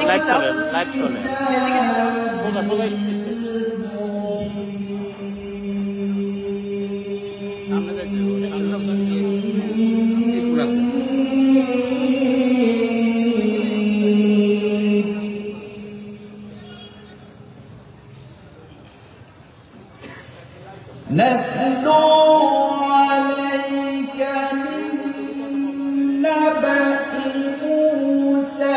Live চলে সোজা সোজা সামনে যাচ্ছে نتلو عليك من نبأ موسى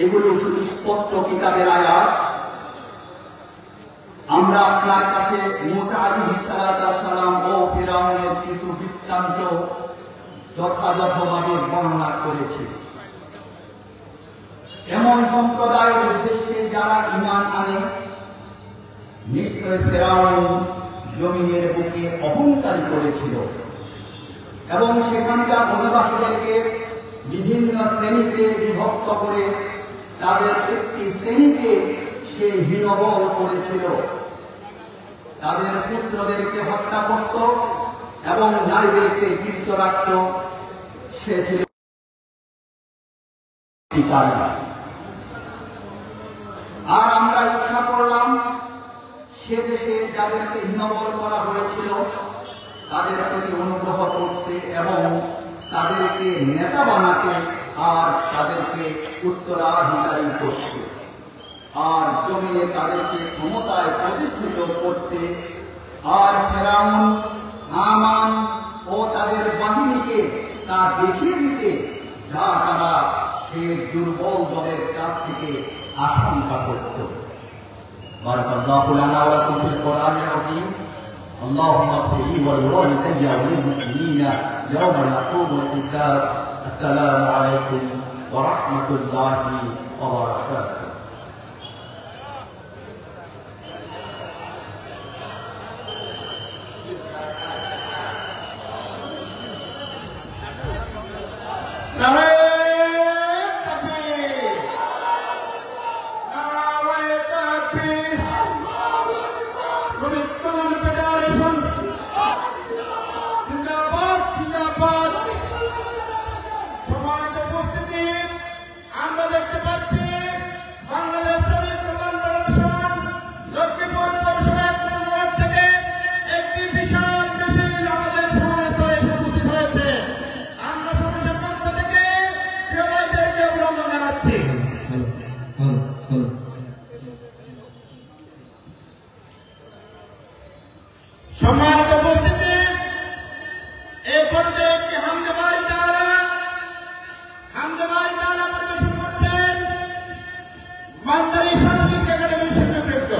এগুলো সুস্পষ্ট কিতাবের আয়াত। আমরা আপনার কাছে মুসা আলাইহিস সালাম ও ফিরআউনের কিছু বৃত্তান্ত যথাযথভাবে বর্ণনা করেছি। এমন সম্প্রদায়ের উদ্দেশ্যে যারা ঈমান আনে, নিশ্চয় ফিরআউন জমিনের বুকে অহংকারী করেছিল এবং সেখানকার অধিবাসীদেরকে বিভিন্ন শ্রেণীতে বিভক্ত করে তাদের একটি শ্রেণীকে সে হীনবল করেছিল। তাদের পুত্রদেরকে হত্যা করত এবং নারীদেরকে জীবিত রাখত। সে ছিল আর আমরা ইচ্ছা করলাম সে দেশে যাদেরকে হীনবল করা হয়েছিল তাদের প্রতি অনুগ্রহ করতে এবং তাদেরকে নেতা বানাতে আর তাদেরকে উত্তরাধিকারী করতে। আর জমিনে তাদেরকে ক্ষমতায় প্রতিষ্ঠিত করতে, আর ফেরাউন, হামান ও তাদের বাহিনীকে তা দেখিয়ে দিতে যা তারা সে দুর্বল দলের কাছ থেকে আশঙ্কা করত। বারাকাল্লাহু লানা ওয়া লাকুম ফিল কোরআনিল আযীম। اللهم اغفر لي ولوالدي وللمؤمنين يوم يقوم الحساب. السلام عليكم ورحمة الله وبركاته. আমরা দেখতে পাচ্ছি বাংলাদেশ শ্রমিক কল্যাণ ফেডারেশন লক্ষ্মীপুর পৌরসভা ১ নং ওয়ার্ড থেকে একটি বিশাল মিছিল আমাদের সমাবেশস্থলে এসে উপস্থিত হয়েছে। আমরা সমাবেশের পক্ষ থেকে প্রিয় ভাইদেরকে অভিনন্দন জানাচ্ছি। সম্মানিত উপস্থিতি, এ পর্যায়ে একটি হামদে বাড়ি তাআলা পরিবেশন করছেন মান্দারি সাংস্কৃতিক একাডেমির শিল্পীবৃন্দ।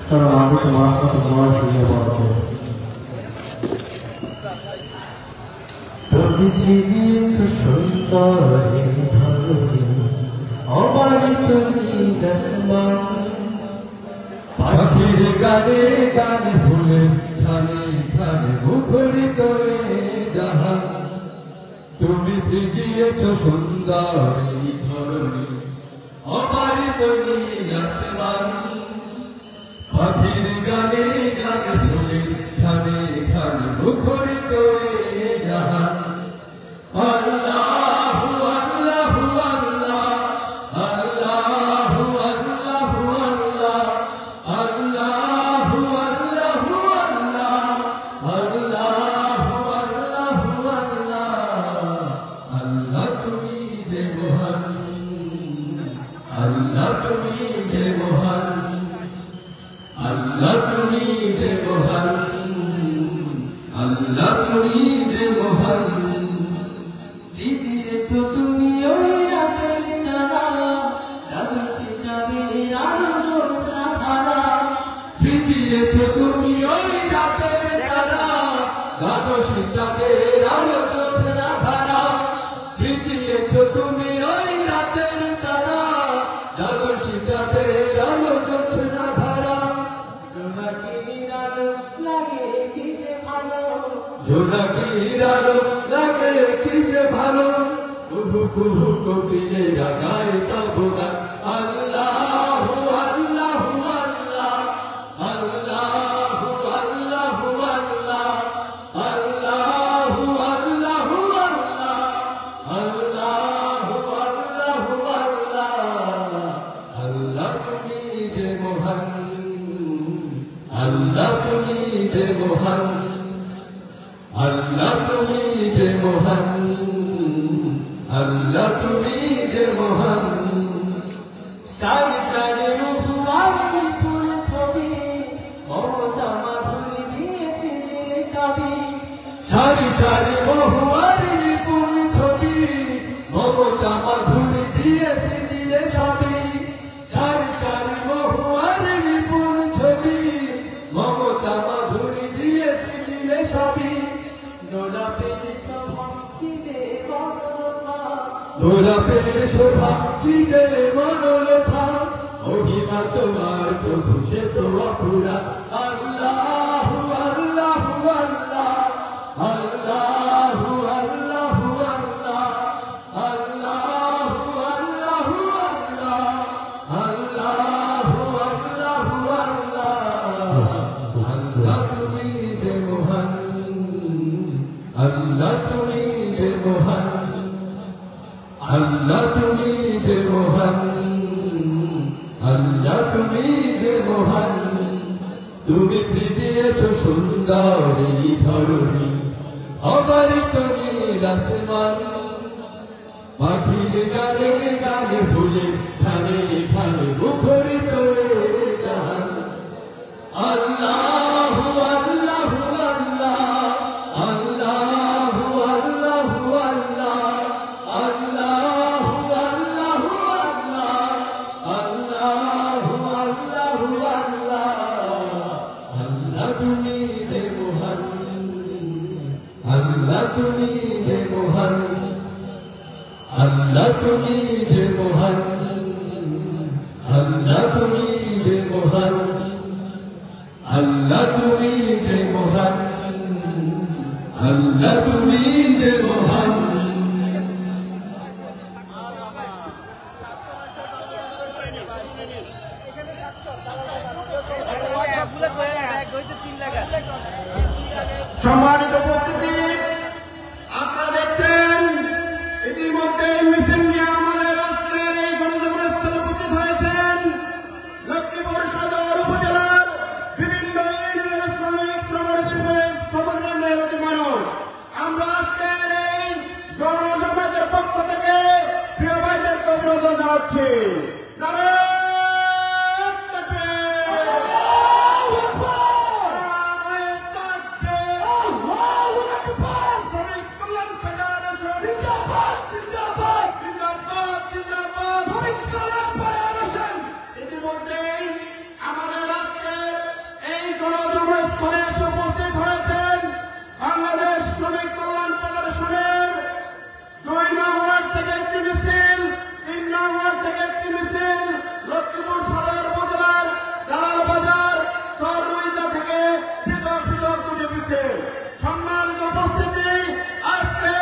السلام عليكم ورحمة الله وبركاته. তুমি সৃজিয়েছ সুন্দর ধরণী, অবারিত আসমান, পাখির গানে গানে ফুলের ধানে ধানে মুখরিত জাহান। তুমি সৃজিয়েছ সুন্দর ধরণী, অবারিত আসমান, পাখির গানে গানে ফুলের খানে খানে মুখরিত জাহান। আল্লাহু আল্লাহু আল্লাহ, আল্লাহু আল্লাহু আল্লাহ, আল্লাহু আল্লাহু আল্লাহ, আল্লাহু আল্লাহু আল্লাহ। আল্লাহ তুমি যে মহান, আল্লাহ তুমি যে মহান, আল্লাহ তুমি যে মহান, আল্লাহ তুমি যে মহান। সৃজিয়েছ তুমি ওই রাতের তারা, দ্বাদশী চাঁদের আলো জ্যোৎস্না ধারা। সৃজিয়েছ তুমি ওই রাতের তারা, দ্বাদশী চাঁদের আলো জ্যোৎস্না ধারা। সৃজিয়েছ তুমি ওই রাতের তারা, দ্বাদশী চাঁদের আলো জ্যোৎস্না ধারা। জোনাকির আলো লাগে কি যে ভালো, জোনাকির আলো লাগে কি যে ভালো। কুহু কুহু কোকিলেরা গায় তব গান। আল্লাহু আল্লাহু আল্লাহ, আল্লাহু আল্লাহু আল্লাহ, আল্লাহু আল্লাহু আল্লাহ, আল্লাহু আল্লাহু আল্লাহ। আল্লাহ তুমি যে মহান, আল্লাহ তুমি যে মহান, আল্লাহ তুমি যে মহান, আল্লাহ তুমি যে মহান। সারি সারি রূপবান ফুল ছবি, মমতা মাধুরী দিয়েছে সবই। সারি সারি মহুয়ার ফুল ছবি, মমতা মাধুরী দিয়েছে সবই। সারি সারি মহুয়ার ফুল ছবি, মমতা মাধুরী দিয়েছে সবই। গোলাপের শোভা কি যে বনলতা, গোলাপের শোভা কি যে বনলতা। মহিমা তোমার প্রভু সে তো অপুরা। আল্লাহু আল্লাহু আল্লাহ, আল্লাহু আল্লাহু আল্লাহ, আল্লাহ তুমি যে মহান, আল্লাহ তুমি যে মহান, তুমি সৃজিয়েছো সুন্দর এই ধরণী, অবারিত নীল আসমান, পাখির গানে গানে ফুলে ধানে ধানে মুখরিত এ জাহান। আল্লাহু আল্লাহু আল্লাহ, আল্লাহু আল্লাহু আল্লাহ, আল্লাহু আল্লাহু আল্লাহ, আল্লাহু আল্লাহু আল্লাহ। আল্লাহ তুমি যে মহান, আল্লাহ তুমি যে মহান, আল্লাহ তুমি যে মহান, আল্লাহ তুমি যে মহান, আল্লাহ তুমি যে মহান, আল্লাহ তুমি যে মহান। সম্মানিত উপস্থিতি, আপনারা দেখছেন ইতিমধ্যে মিছিল নিয়ে আমাদের আজকের এই গণজমাস্থলে উপস্থিত হয়েছেন লক্ষ্মীপুর সদর উপজেলার বিভিন্ন ইউনিয়নের শ্রমিক শ্রমজীবী মেহনতি মানুষ। আমরা আজকের এই গণজমাতের পক্ষ থেকে প্রিয় ভাইদেরকে অভিনন্দন জানাচ্ছি। সম্মানিত উপস্থিতি, আজকে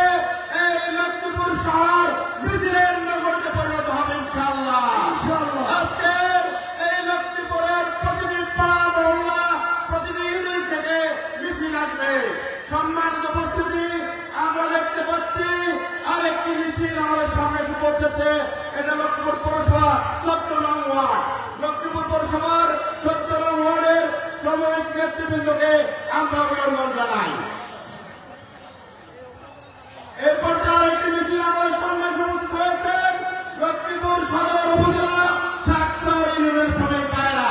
এই লক্ষ্মীপুর শহর মিছিলের নগরীতে পরিণত হবে ইনশাআল্লাহ। আজকে এই লক্ষ্মীপুরের প্রতিটি পাড়া মহল্লা, প্রতিটি ইউনিয়ন থেকে মিছিল আসবে। সম্মানিত উপস্থিতি, আমরা দেখতে পাচ্ছি আরেকটি মিছিল আমাদের সামনে এসে পৌঁছেছে। এটা লক্ষ্মীপুর পৌরসভা ১৪ নং ওয়ার্ড। লক্ষ্মীপুর পৌরসভার ১৪ নং ওয়ার্ডের শ্রমিক নেতৃবৃন্দকে আমরা অভিনন্দন জানাই। এই পর্যায়ে একটি মিছিল আমাদের সামনে উপস্থিত হয়েছে লক্ষ্মীপুর সদর উপজেলা সাতসার ইউনিয়নের শ্রমিক ভাইরা।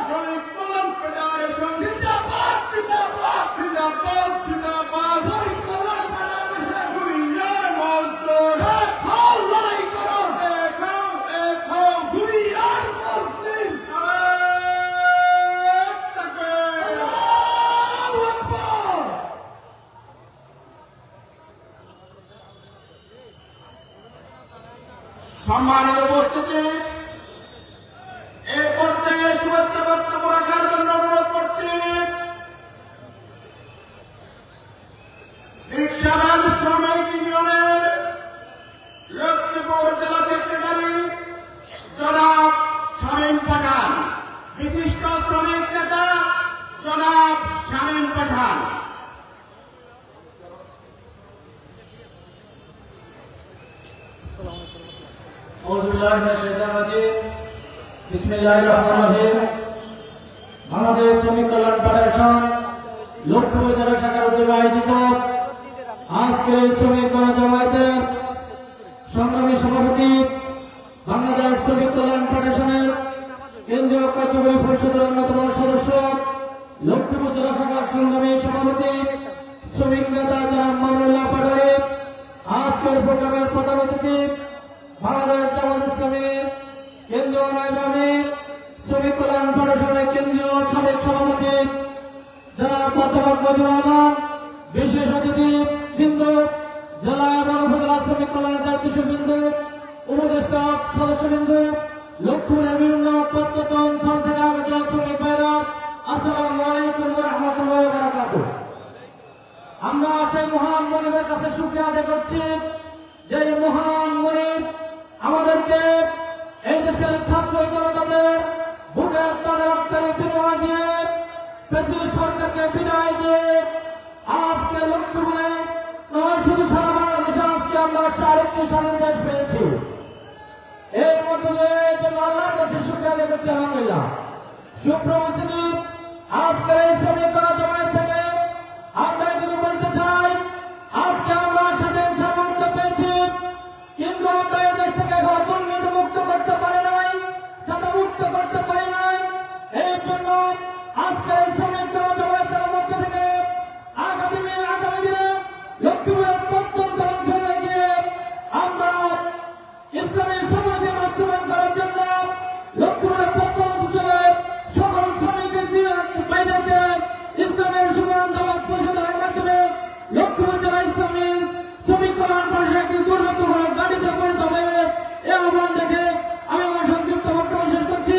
শ্রমিক কল্যাণ ফেডারেশন জিন্দাবাদ, জিন্দাবাদ, জিন্দাবাদ, জিন্দাবাদ। দুনিয়ার মজদুর লড়াই করো, এক হও, এক হও, দুনিয়ার মুসলিম। সম্মানিত উপস্থিতি, এই পর্যায়ে শুভেচ্ছা বক্তব্য রাখার জন্য অনুরোধ করছি রিকশাবান শ্রমিক ইউনিয়নের লক্ষ্মীপুর জেলা সেক্রেটারি জনাব শামীম পাঠান, বিশিষ্ট শ্রমিক নেতা জনাব শামীম পাঠান। বাংলাদেশ শ্রমিক কল্যাণ ফেডারেশন লক্ষ্মীপুর জেলা শাখার উদ্যোগে আয়োজিত আজকের শ্রমিক গণজমায়েতের সংগ্রামী সভাপতি, বাংলাদেশ শ্রমিক কল্যাণ ফেডারেশনের কেন্দ্রীয় কার্যকরী পরিষদের অন্যতম সদস্য, লক্ষ্মীপুর জেলা শাখার সংগ্রামী সভাপতি, শ্রমিক নেতা জনাব মামুনুল্লাহ পাটোয়ারি। আজকের প্রোগ্রামের প্রধান অতিথি বাংলাদেশ জামাত ইসলামী কেন্দ্রীয় নায়েব আমির, শ্রমিক কল্যাণ ফেডারেশনের কেন্দ্রীয় সাবেক সভাপতি জনাব মোহাম্মদ মজিবুর রহমান, বিশেষ অতিথি বৃন্দ, জেলা এবং উপজেলা শ্রমিক কল্যাণের দায়িত্বশীল বৃন্দ, উপদেষ্টা সদস্যবৃন্দ, লক্ষ্মীপুরের বিভিন্ন প্রত্যন্ত অঞ্চল থেকে আগত শ্রমিক ভাইরা, আসসালামু আলাইকুম ওয়া রাহমাতুল্লাহি ওয়া বারাকাতুহু। আমরা সেই মহান মনিবের কাছে শুকরিয়া আদায় করছি যে মহান মনিব আমাদেরকে এই দেশের ছাত্র জনতাদের বুকের তাদের রক্তের বিনিময় দিয়ে প্রেসিডেন্ট সরকারকে বিদায় দিয়ে আজকে লক্ষ্মীপুরে নয় শুধু সারা বাংলাদেশে আজকে আমরা আরেকটি স্বাধীন দেশ পেয়েছি। এর মধ্যে আল্লাহর কাছে শুকরিয়া আদায় করছি আলহামদুলিল্লাহ। সুপ্রভুসিদি আজকের এই শ্রমিক জমায়েত থেকে আমরা কিন্তু বলতে চাই আজকে আমরা স্বাধীন সামর্থ্য পেয়েছি, কিন্তু আমরা এই দেশ থেকে এখন দুর্নীতি মুক্ত করতে পারি নাই, যাতে মুক্ত করতে পারি নাই। এই জন্য আজকের এই শ্রমিক জমায়েতের মধ্য থেকে আগামী দিনে লক্ষ্মীপুরের প্রত্যন্ত অঞ্চলে গিয়ে আমরা ইসলামী সমাজকে বাস্তবায়ন করার জন্য লক্ষ্মীপুরের প্রত্যন্ত অঞ্চলে সকল শ্রমিকের বাইরেকে ইসলামের সুমান দাওয়াত পৌঁছে দেওয়ার মাধ্যমে লক্ষ্মীপুর জেলা ইসলামী শ্রমিক কল্যাণ পরিষদ একটি দুর্নীত গাড়িতে পরিণত হয়ে এই আহ্বান রেখে আমি আমার সংক্ষিপ্ত বক্তব্য শেষ করছি।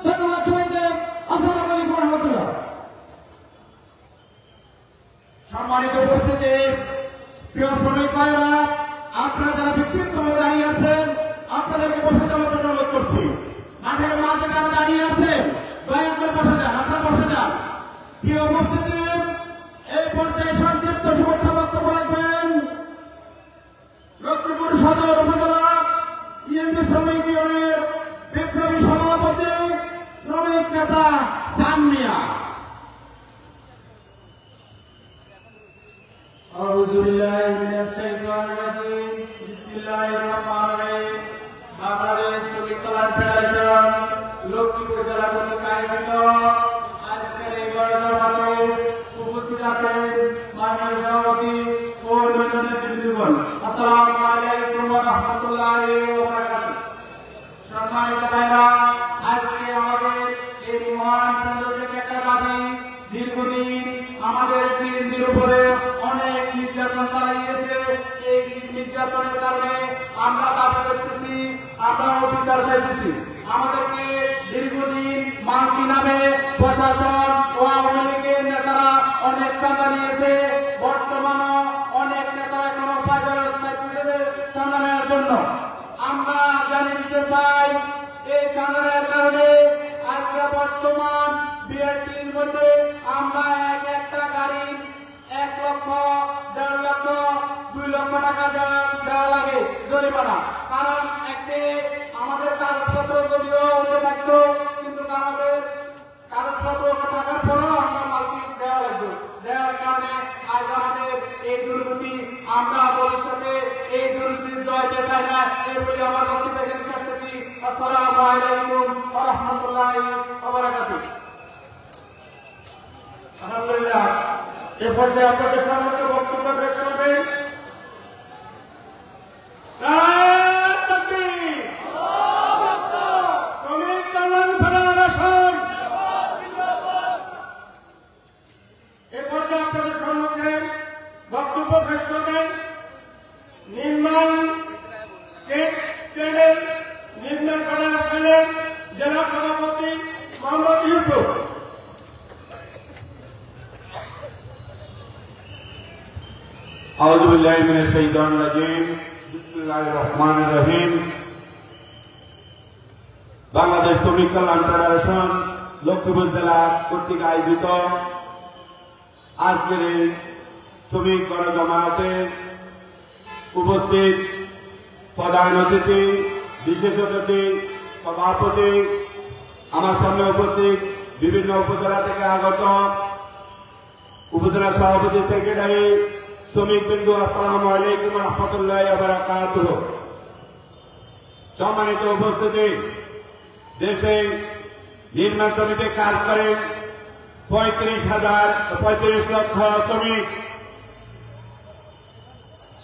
ধন্যবাদ সবাইকে। আসসালামু আলাইকুম রহমতুল্লাহ। সম্মানিত উপস্থিতি, প্রিয় শ্রমিক ভাইরা, আপনারা যারা বিক্ষিপ্ত হয়ে দাঁড়িয়ে আছেন আপনাদেরকে বসে যাওয়ার জন্য অনুরোধ করছি। মাঠের মাঝে যারা দাঁড়িয়ে আছেন দয়া করে বসে যান, আপনারা বসে যান। প্রিয় উপস্থিতি, এই পর্যায়ে সংক্ষিপ্ত শুভেচ্ছা বক্তব্য রাখবেন লক্ষ্মীপুর সদর উপজেলা সিএনজি শ্রমিক ইউনিয়নের বিপ্লবী সভাপতি শ্রমিক নেতা সান মিয়া। আউযু বিল্লাহি মিনাশ শাইতানির রাজিম। বিসমিল্লাহির রহমানির রহিম। বাংলাদেশ শ্রমিক কল্যাণ ফেডারেশন লক্ষ্মীপুর জেলা কর্তৃক আয়োজিত আজকের এই গণসভাতে উপস্থিত আছেন মাননীয় সভাপতি ও অন্যান্য নেতৃবৃন্দগণ। আসসালামু আলাইকুম ওয়া রাহমাতুল্লাহি ওয়া বারাকাতুহু। সম্মানিত ভাইরা, আজকে আমাদের এই মহান কেন্দ্র একটা দাবি, দীর্ঘদিন আমাদের সিএনজির উপরে অনেক নির্যাতন চালিয়েছে। এই নির্যাতনের কারণে আমরা দাবি করতেছি, আমরা বিচার চাইতেছি। আমাদেরকে দীর্ঘদিন মান্তি নামে প্রশাসন ও আওয়ামী লীগের নেতারা অনেক চাঁদা নিয়েছে। বর্তমানে অনেক নেতারা এখনো বাজার চাইতেছে চাঁদা নেওয়ার জন্য। আমরা জানিয়ে দিতে চাই এই চাঁদানের কারণে আজকে বর্তমান বিআরটির মধ্যে আমরা একটা গাড়ি 1 লক্ষ, 1.5 লক্ষ, 2 লক্ষ টাকা দেওয়া লাগে জরিমানা। কারণ একটি আমাদের কাগজপত্র যদিও হতে থাকতো, কিন্তু আমাদের কাগজপত্র থাকার পরেও আমরা মালকি দেওয়া লাগতো। দেওয়ার কারণে আজ আমাদের এই দুর্নীতি, আমরা ভবিষ্যতে এই দুর্নীতির জয়তে চাই না। এই বলে আমার বক্তব্য এখানে শেষ করছি। আসসালামু আলাইকুম ওয়া রাহমাতুল্লাহি ওয়া বারাকাতুহু। আলহামদুলিল্লাহ, এ পর্যায়ে আপনাদের সামনে বক্তব্য পেশ করবেন শ্রমিক কল্যাণ ফেডারেশন। এ পর্যায়ে আপনাদের সম্মুখে বক্তব্য পেশ করবেন নির্মাণ ফেডারেশনের জেলা সভাপতি মোহাম্মদ ইউসুফ। আউযু বিল্লাহি মিনাশ শাইতানির রাজিম। বিসমিল্লাহির রহমানির রহিম। বাংলাদেশ শ্রমিক কল্যাণ ফেডারেশন লক্ষ্মীপুর জেলা কর্তৃক আয়োজিত আজকের এই শ্রমিক গণজমায়েতে উপস্থিত প্রধান অতিথি, বিশেষ অতিথি, সভাপতি, আমার সামনে উপস্থিত বিভিন্ন উপজেলা থেকে আগত উপজেলা সভাপতি, সেক্রেটারি, শ্রমিক বিন্দু, আসসালামু আলাইকুম ওয়া রাহমাতুল্লাহি ওয়া বারাকাতুহু। সম্মানিত উপস্থিতি, দেশে নির্মাণ শ্রমিকে কাজ করেন 35 লক্ষ শ্রমিক।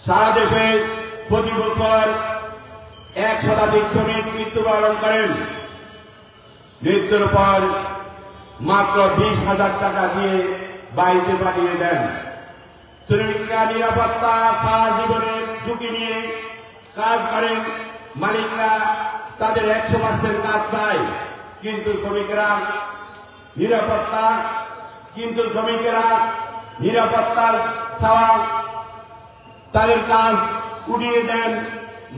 সারা দেশে প্রতি বছর 1 শতাধিক শ্রমিক মৃত্যুবরণ করেন। মৃত্যুর পর মাত্র 20,000 টাকা দিয়ে বাড়িতে পাঠিয়ে দেন। শ্রমিকরা নিরাপত্তা, সারা জীবনের ঝুঁকি নিয়ে কাজ করেন। মালিকরা তাদের 100% কাজ চায়, কিন্তু শ্রমিকেরা নিরাপত্তার ছাওয়া তাদের কাজ উঠিয়ে দেন।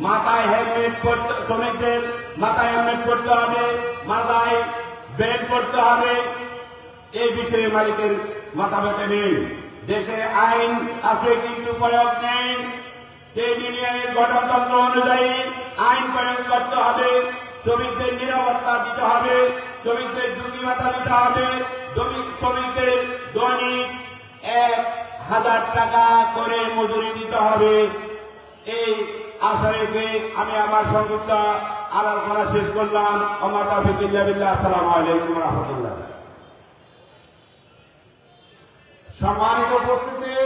মাথায় হেলমেট পরতে, শ্রমিকদের মাথায় হেলমেট পরতে হবে, মাথায় বেল্ট পরতে হবে। এই বিষয়ে মালিকের মতামত নেই। দেশে আইন আছে কিন্তু প্রয়োগ নেই। ট্রেড ইউনিয়নের গঠনতন্ত্র অনুযায়ী আইন প্রয়োগ করতে হবে, শ্রমিকদের নিরাপত্তা দিতে হবে, শ্রমিকদের ঝুঁকি ভাতা দিতে হবে, শ্রমিকদের দৈনিক 1000 টাকা করে মজুরি দিতে হবে। এই আশা রেখে আমি আমার সংক্ষিপ্ত আলোচনা শেষ করলাম। আসসালামু আলাইকুম ওয়া রাহমাতুল্লাহ। সম্মানিত উপস্থিতি,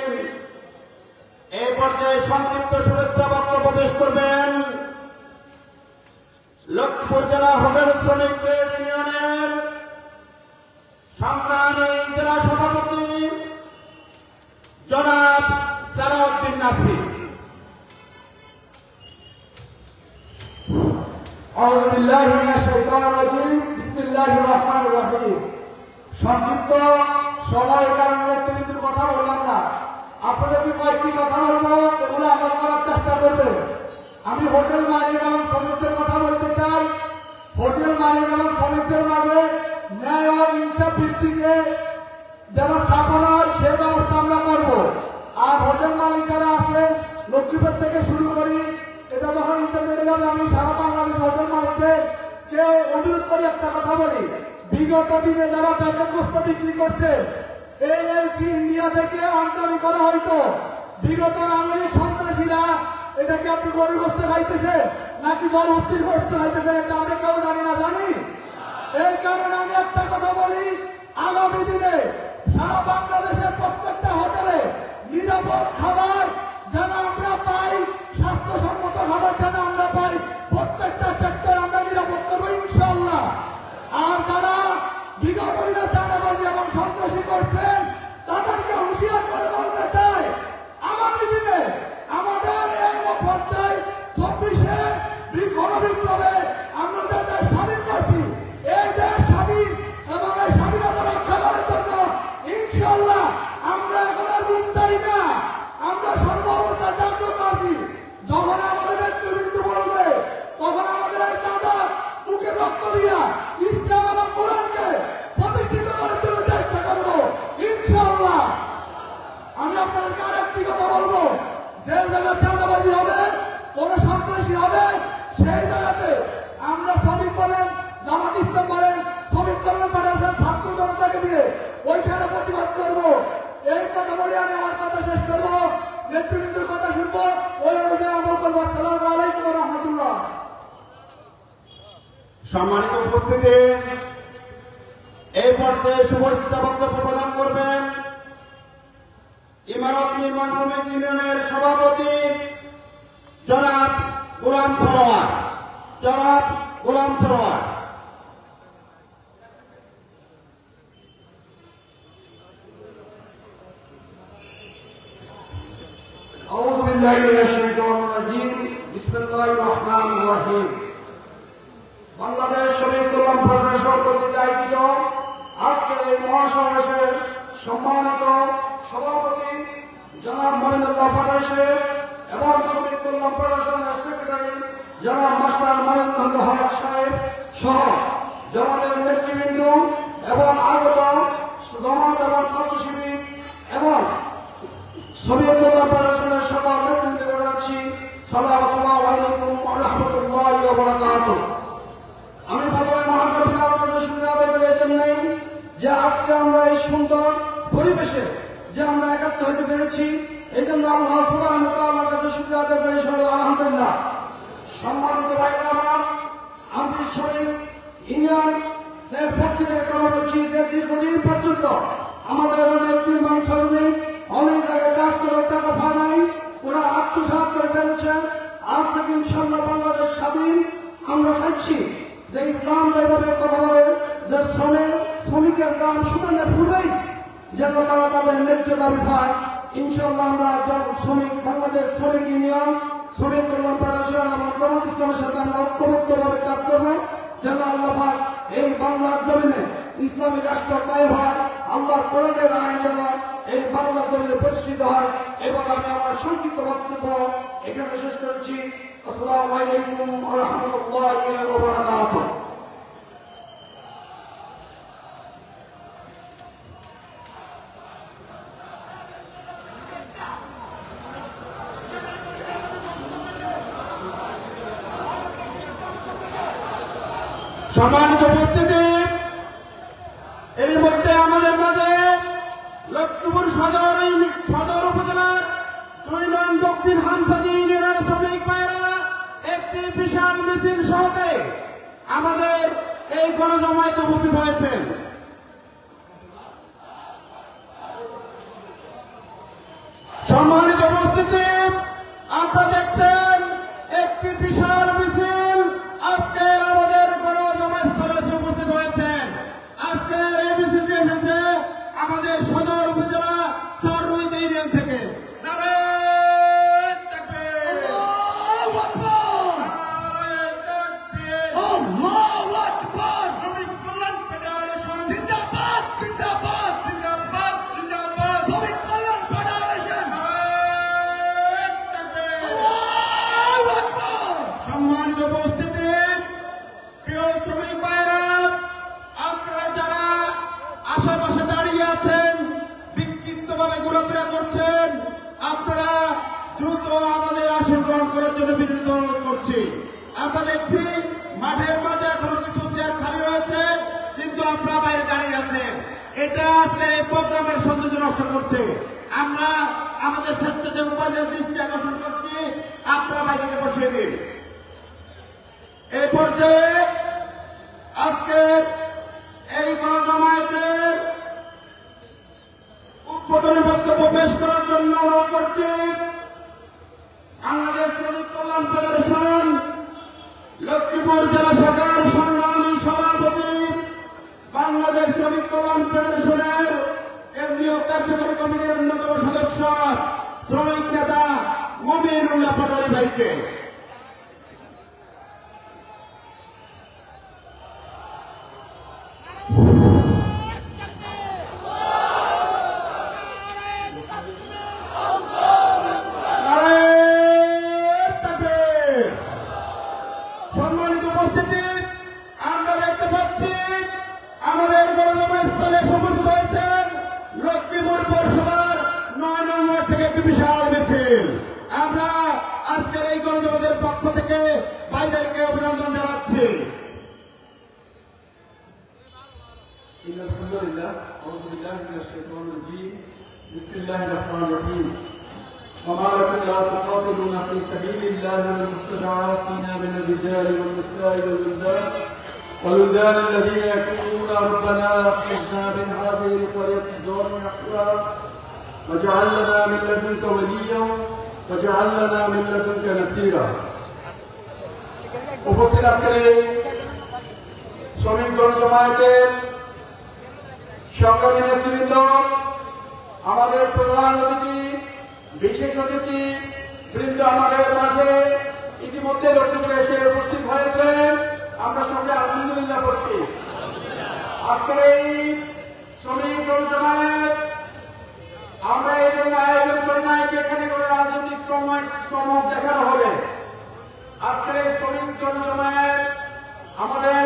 এই পর্যায়ে সংক্ষিপ্ত শুভেচ্ছা বক্তব্য পেশ করবেন লক্ষ্মীপুর জেলা হোটেল শ্রমিক ট্রেড ইউনিয়নের সংগ্রামী জেলা সভাপতি জনাব সালাউদ্দিন নাসির। আউযু বিল্লাহি মিনাশ শাইতানির রাজিম। বিসমিল্লাহির রহমানির রহিম। সংক্ষিপ্ত সময়ের কারণে নেতৃত্বের কথা বললাম না, আপনাদেরকে কয়েকটি কথা বলবো, এগুলো আমল করার চেষ্টা করবেন। আমি হোটেল মালিক এবং শ্রমিকদের কথা বলতে চাই। হোটেল মালিক এবং শ্রমিকদের মাঝে ন্যায় ও ইনসাফ ভিত্তিকে ব্যবস্থাপনা হয়, সে ব্যবস্থা আমরা করব। আর হোটেল মালিক যারা আছে লক্ষ্মীপুর থেকে শুরু করি, এটা যখন ইন্টারনেটে যাবে আমি সারা বাংলাদেশ হোটেল মালিকদেরকে অনুরোধ করি একটা কথা বলি। বিগত দিনে যারা প্যাকেট গোস্ত বিক্রি করছে, এলএলসি ইন্ডিয়া থেকে আমদানি করা হয়তো। বিগত আওয়ামী সন্ত্রাসীরা এটাকে আপনি গরুর গোস্ত খাইতেছে নাকি জল অস্থির গোস্ত খাইতেছে, এটা আমরা কেউ জানি না, জানি। এই কারণে আমি একটা কথা বলি, আগামী দিনে সারা বাংলাদেশের প্রত্যেকটা হোটেলে নিরাপদ খাবার যেন আমরা পাই, স্বাস্থ্যসম্মত খাবার যেন আমরা পাই, প্রত্যেকটা সেক্টর আমরা নিরাপদ করবো ইনশাআল্লাহ। আর যারা বিগত দিনে চাঁদাবাজি এবং সন্ত্রাসী করছেন তাদেরকে হুঁশিয়ার করে বলতে চাই, আগামী দিনে আমাদের এই পর্যায়ে 24-এ গণবিপ্লবে আমরা যে দেশ স্বাধীন করছি, এই দেশ স্বাধীন এবং এই স্বাধীনতা রক্ষা করার জন্য ইনশাআল্লাহ আমরা এখন আর মুখ চাই না, আমরা সর্বদা জাগ্রত আছি। যখন আমাদের নেতৃবৃন্দ বলবে তখন আমাদের এই কাজা মুখে রক্ত দিয়া ইসলাম এবং কোরআনকে প্রতিষ্ঠিত করার জন্য চেষ্টা করবো ইনশাআল্লাহ। আমি আপনাদেরকে আর একটি কথা বলবো, যে জায়গায় চাঁদাবাজি হবে, কোন সন্ত্রাসী হবে, সেই জায়গাতে আমরা শ্রমিক বলেন, জামাত ইসলাম বলেন, শ্রমিক কল্যাণ ফেডারেশন, ছাত্র জনতাকে দিয়ে ওইখানে প্রতিবাদ করবো। এই কথা বলে আমি আমার কথা শেষ করবো, নেতৃবৃন্দের কথা শুনবো, ওই অনুযায়ী আমল করবো। আসসালামু আলাইকুম ওয়া রাহমাতুল্লাহ। সম্মানিত উপস্থিতি, এই পর্যায়ে শুভেচ্ছা বক্তব্য প্রদান করবেন ইমারত নির্মাণ শ্রমিক ইউনিয়নের সভাপতি জনাব গোলাম সরোয়ার। জনাব গোলাম সরোয়ার। আউযু বিল্লাহি মিনাশ শাইতানির রাজিম। বিসমিল্লাহির রহমানির রহিম। বাংলাদেশ শ্রমিক কল্যাণ ফেডারেশন কর্তৃক আয়োজিত আজকের এই মহাসমাবেশের সম্মানিত সভাপতি জনাব মহিনুল্লাহ পাটোয়ারি সাহেব এবং শ্রমিক কল্যাণ ফেডারেশনের সেক্রেটারি জনাব মাস্টার মহিনুল হক সাহেব সহ জমাতের নেতৃবৃন্দ এবং আগত জমাত এবং ছাত্র শিবির এবং শ্রমিক কল্যাণ ফেডারেশনের সকল নেতৃবৃন্দকে জানাচ্ছি আসসালামু আলাইকুম ওয়া রাহমাতুল্লাহি ওয়া বারাকাতুহু। আমি প্রথমে মহান রব্বুল আলামিনের শুকরিয়া আদায় করি এই জন্যই যে আজকে আমরা এই সুন্দর পরিবেশে যে আমরা একাত্ম হতে পেরেছি, এই জন্য আল্লাহ সুবহানাহু ওয়া তাআলার কাছে শুকরিয়া আদায় করি সবাই আলহামদুলিল্লাহ। সম্মানিত ভাইরা আমার, আমি শ্রমিক ইউনিয়নের পক্ষ থেকে কথা বলছি যে দীর্ঘদিন পর্যন্ত আমাদের অনেক নির্মাণ শ্রমিক অনেক জায়গায় কাজ করে টাকা পায় নাই, ওরা আত্মসাৎ করে ফেলেছে। আজ থেকে ইনশাআল্লাহ বাংলাদেশ স্বাধীন। আমরা চাইছি যে ইসলাম যেভাবে কথা বলে যে শ্রমিকের গান শুনানোর পূর্বেই যেন তারা তাদের ন্যায্য দাবি পায়। ইনশাআল্লাহ আমরা শ্রমিক বাংলাদেশ শ্রমিক ইউনিয়ন, শ্রমিক কল্যাণ ফেডারেশন এবং জামাত ইসলামের সাথে আমরা ঐক্যবদ্ধভাবে কাজ করবো, যেন আল্লাহ পাক এই বাংলার জমিনে ইসলামী রাষ্ট্র কায়েম হয়, আল্লাহর কোরআনের আইন যেন এই বাংলার জমিনে প্রতিষ্ঠিত হয়। এবং আমি আমার সংক্ষিপ্ত বক্তব্য এখানে শেষ করেছি। আসসালামু আলাইকুম ওয়া রাহমাতুল্লাহি ওয়া বারাকাতুহু। সম্মানিত উপস্থিতি, এর মধ্যে আমাদের মাঝে লক্ষ্মীপুর সদর উপজেলার 2 নং দক্ষিণ হামসাদি ইউনিয়নের শ্রমিক ভাইরা একটি বিশাল মিছিল সহকারে আমাদের এই গণজমায়েতে উপস্থিত হয়েছেন। সম্মানিত উপস্থিতি, আপনারা দেখছেন একটি বিশাল মিছিল আজকের আমাদের গণজমাস্থলে এসে উপস্থিত হয়েছেন। আজকের এই মিছিলটি এসেছে আমাদের সদর উপজেলা চররুইত ইউনিয়ন থেকে। নারায়ে তাকবীর, নারায়ে তাকবীর, আল্লাহু আকবার। শ্রমিক কল্যাণ ফেডারেশন জিন্দাবাদ, জিন্দাবাদ, জিন্দাবাদ, জিন্দাবাদ। শ্রমিক কল্যাণ ফেডারেশন নারায়ে তাকবীর, আল্লাহু আকবার। সম্মানিত উপস্থিতি, প্রিয় শ্রমিক ভাইরা, আপনারা যারা আশেপাশে দাঁড়িয়ে আছেন, বিক্ষিপ্তভাবে ঘোরাফেরা করছেন, আপনারা দ্রুত আমাদের আসন গ্রহণ করার জন্য বিনীত অনুরোধ করছি। আমরা দেখছি মাঠের মাঝে এখনো কিছু চেয়ার খালি রয়েছে, কিন্তু আপনারা বাইরে দাঁড়িয়ে আছেন। এটা আজকে এই প্রোগ্রামের সৌন্দর্য নষ্ট করছে। আমরা আমাদের স্বেচ্ছাসেবক উপাধির দৃষ্টি আকর্ষণ করছি, আপনারা বাইরে বসিয়ে দিন। এই পর্যায়ে আজকের এই গণজমায়েতের উদ্বোধনী বক্তব্য পেশ করার জন্য অনুরোধ করছি বাংলাদেশ শ্রমিক কল্যাণ ফেডারেশন লক্ষ্মীপুর জেলা শাখার সংগ্রামী সভাপতি, বাংলাদেশ শ্রমিক কল্যাণ ফেডারেশনের কেন্দ্রীয় কার্যকরী কমিটির অন্যতম সদস্য শ্রমিক নেতা মমিনুল্লাহ পাটোয়ারি ভাইকে। সম্মানিত উপস্থিতি, আমরা দেখতে পাচ্ছি আমাদের গণজমাস্থলে উপস্থিত হয়েছেন লক্ষ্মীপুর পৌরসভার 9 নং ওয়ার্ড থেকে একটি বিশাল মিছিল। আমরা আজকের এই গণজমাতের পক্ষ থেকে ভাইদেরকে অভিনন্দন জানাচ্ছি। আলহামদুলিল্লাহ, আউযু বিল্লাহি মিনাশ শাইতানির রাজীম। বিসমিল্লাহির রহমানির রহিম। وما لكم لا تقاتلون في سبيل الله والمستضعفين من الرجال والنساء والولدان الذين يقولون ربنا اخرجنا من هذه القرية الظالم أهلها واجعل لنا من لدنك وليا واجعل لنا من لدنك نصيرا। উপস্থিত আজকের এই শ্রমিক গণজমায়েতের সংগ্রামী নেতৃবৃন্দ, আমাদের প্রধান অতিথি, বিশেষ অতিথি বৃন্দ আমাদের মাঝে ইতিমধ্যে লক্ষ্মীপুরে এসে উপস্থিত হয়েছেন। আমরা সবাই আলহামদুলিল্লাহ বলছি। আজকের এই শ্রমিক গণজমায়েত আমরা এই জন্য আয়োজন করি নাই যে এখানে কোনো রাজনৈতিক শ্রম দেখানো হবে। আজকের এই শ্রমিক গণজমায়েত আমাদের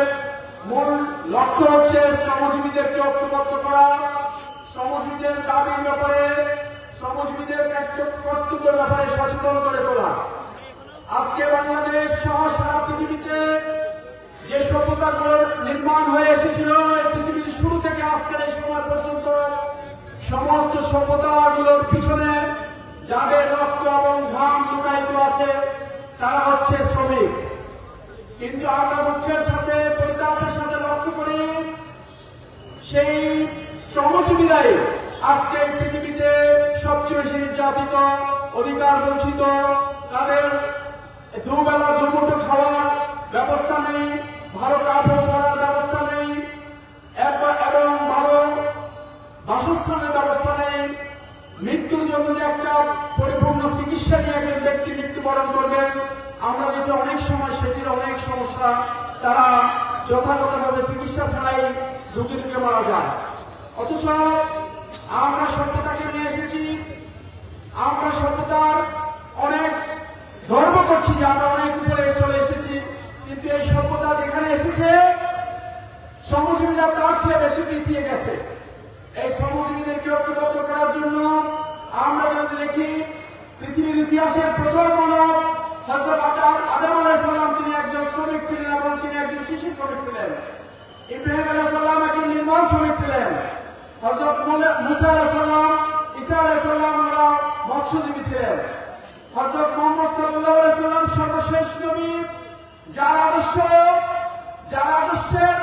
মূল লক্ষ্য হচ্ছে শ্রমজীবীদেরকে ঐক্যবদ্ধ করা, শ্রমজীবীদের দাবির ব্যাপারে, শ্রমজীবীদের কর্তব্যের ব্যাপারে সচেতন করে তোলা। আজকে বাংলাদেশ সহ সারা পৃথিবীতে যে সভ্যতাগুলোর নির্মাণ হয়ে এসেছিল পৃথিবীর শুরু থেকে আজকের এই সময় পর্যন্ত, সমস্ত সভ্যতাগুলোর পিছনে যাদের রক্ত এবং ঘাম লুকায়িত আছে তারা হচ্ছে শ্রমিক। কিন্তু আমরা দুঃখের সাথে, পরিতাপের সাথে লক্ষ্য করি সেই শ্রমজীবীরাই আজকে পৃথিবীতে সবচেয়ে বেশি নির্যাতিত, অধিকার বঞ্চিত। তাদের দুবেলা দুমুঠো খাওয়ার ব্যবস্থা নেই, ভালো কাপড় পরার ব্যবস্থা নেই, এবং ভালো বাসস্থানের ব্যবস্থা নেই। মৃত্যুর জন্য যে একটা পরিপূর্ণ চিকিৎসা নিয়ে একজন ব্যক্তি মৃত্যুবরণ করবেন, আমরা দেখি অনেক সময় সেটির অনেক সমস্যা, তারা যথাযথভাবে চিকিৎসা ছাড়াই ঝুঁকি ঢুকে মারা যায়। অথচ আমরা সভ্যতাকে নিয়ে এসেছি, আমরা সভ্যতার অনেক গর্ব করছি যে আমরা অনেক উপরে চলে এসেছি, কিন্তু এই সভ্যতা যেখানে এসেছে শ্রমজীবীরা তার চেয়ে বেশি পিছিয়ে গেছে। এই শ্রমজীবীদেরকে ঐক্যবদ্ধ করার জন্য আমরা যদি দেখি পৃথিবীর ইতিহাসের প্রথম মানব হযরত আদম আলাইহিস সালাম তিনি একজন শ্রমিক ছিলেন এবং তিনি একজন কৃষি শ্রমিক ছিলেন। ইব্রাহিম আলাইহিস সালাম একজন নির্মাণ শ্রমিক ছিলেন। হযরত মুসা আলাইহিস সালাম, ঈসা আলাইহিস সালাম মৎস্যজীবী ছিলেন। হযরত মুহাম্মদ সাল্লাল্লাহু আলাইহি সাল্লাম সর্বশেষ নবী, যার আদর্শের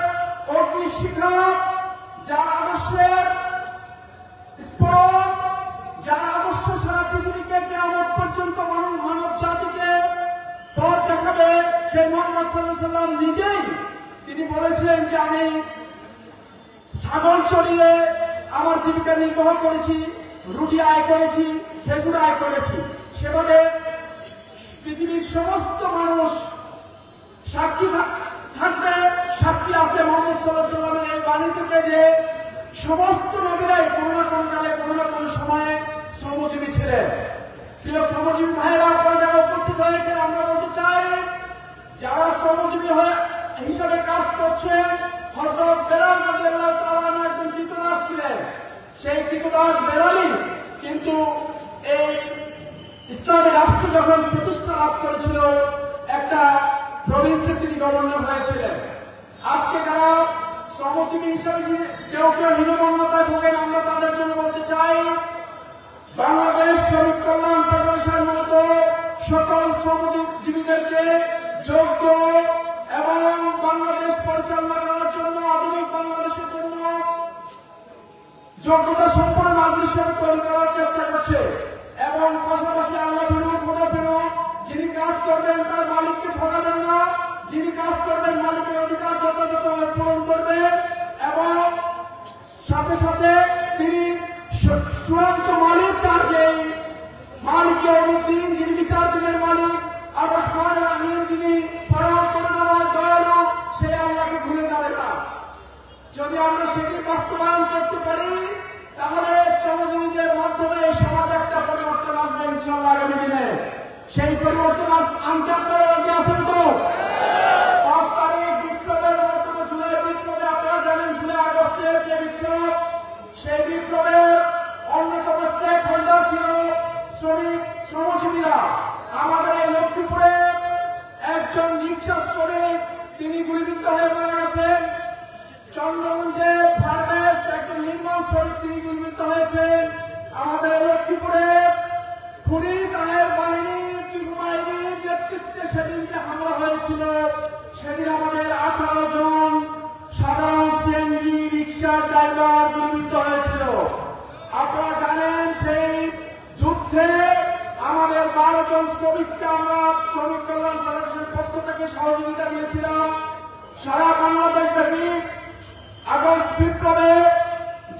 অগ্নিশিখা, যার আদর্শের স্ফোরণ, যার আদর্শ সারা পৃথিবীকে কিয়ামত পর্যন্ত মানব জাতিকে পথ দেখাবে, সেই মুহাম্মদ সাল্লাল্লাহু আলাইহি সাল্লাম নিজেই তিনি বলেছিলেন যে আমি ছাগল চড়িয়ে আমার জীবিকা নির্বাহ করেছি, রুটি আয় করেছি, খেজুর আয় করেছি। সেভাবে পৃথিবীর সমস্ত মানুষ সাক্ষী থাকবে, সাক্ষী আছে মুহাম্মদ সাল্লাল্লাহু আলাইহি সাল্লামের এই বাণী থেকে যে সমস্ত নবীরাই কোনো না কোনো কালে কোনো না কোনো সময়ে শ্রমজীবী ছিলেন। প্রিয় শ্রমজীবী ভাইয়েরা, আপনারা যারা উপস্থিত হয়েছেন, আমরা বলতে চাই যারা শ্রমজীবী হিসাবে কাজ করছেন, হযরত বেলাল রাদিয়াল্লাহু তাআলা আনহু একজন কৃতদাস ছিলেন। সেই কৃতদাস বেলালই কিন্তু এই ইসলামী রাষ্ট্র যখন প্রতিষ্ঠা লাভ করেছিল, একটা প্রভিন্সের তিনি গভর্নর হয়েছিলেন। আজকে যারা শ্রমজীবী হিসাবে কেউ কেউ হীনমন্যতায় ভোগেন, আমরা তাদের জন্য বলতে চাই বাংলাদেশ শ্রমিক কল্যাণ ফেডারেশন মূলত সকল শ্রমজীবীদেরকে যোগ্য এবং বাংলাদেশ পরিচালনা করার জন্য, আধুনিক বাংলাদেশের জন্য যোগ্যতা সম্পন্ন নাগরিক হিসেবে তৈরি করার চেষ্টা করছে। এবং পাশাপাশি আল্লাহ বিরু, খোদা বিরু, যিনি কাজ করবেন তার মালিককে ঠকাবেন না, যিনি কাজ করবেন মালিকের অধিকার যথাযথভাবে পূরণ করবেন এবং সাথে সাথে তিনি চূড়ান্ত মালিক, তার যে মালিকের অনুদ্দিন, যিনি বিচার দিনের মালিক, আর রহমান রাহিম, যিনি পরম করুণাময় দয়ালু, সেই আল্লাহকে ভুলে যাবে না। যদি আমরা সেটি বাস্তবায়ন করতে পারি, তাহলে শ্রমজীবীদের মাধ্যমে এই সমাজে একটা পরিবর্তন আসবে ইনশাআল্লাহ আগামী দিনে। সেই পরিবর্তন আনতে আপনারা রাজি আছেন তো? 5 তারিখ বিপ্লবের মাধ্যমে, জুলাই বিপ্লবে, আপনারা জানেন জুলাই আগস্টের যে বিপ্লব, সেই বিপ্লবের অন্যতম স্টেক হোল্ডার ছিল শ্রমজীবীরা। আমাদের এই লক্ষ্মীপুরে একজন রিক্সা শ্রমিক তিনি গুলিবিদ্ধ হয়ে মারা গেছেন। চন্দ্রগঞ্জে ফার্মেস একজন নির্মাণ শ্রমিক তিনি গুলিবিদ্ধ হয়েছেন। আমাদের লক্ষ্মীপুরে খুনি তাহের বাহিনীর নেতৃত্বে সেদিন যে হামলা হয়েছিল, সেদিন আমাদের 18 জন সাধারণ সিএনজি রিক্সার ড্রাইভার গুলিবিদ্ধ হয়েছিল। আপনারা জানেন সেই যুদ্ধে আমাদের 12 জন শ্রমিককে আমরা শ্রমিক কল্যাণ ফেডারেশনের পক্ষ থেকে সহযোগিতা দিয়েছিলাম। সারা বাংলাদেশ ব্যাপী আগস্ট বিপ্লবে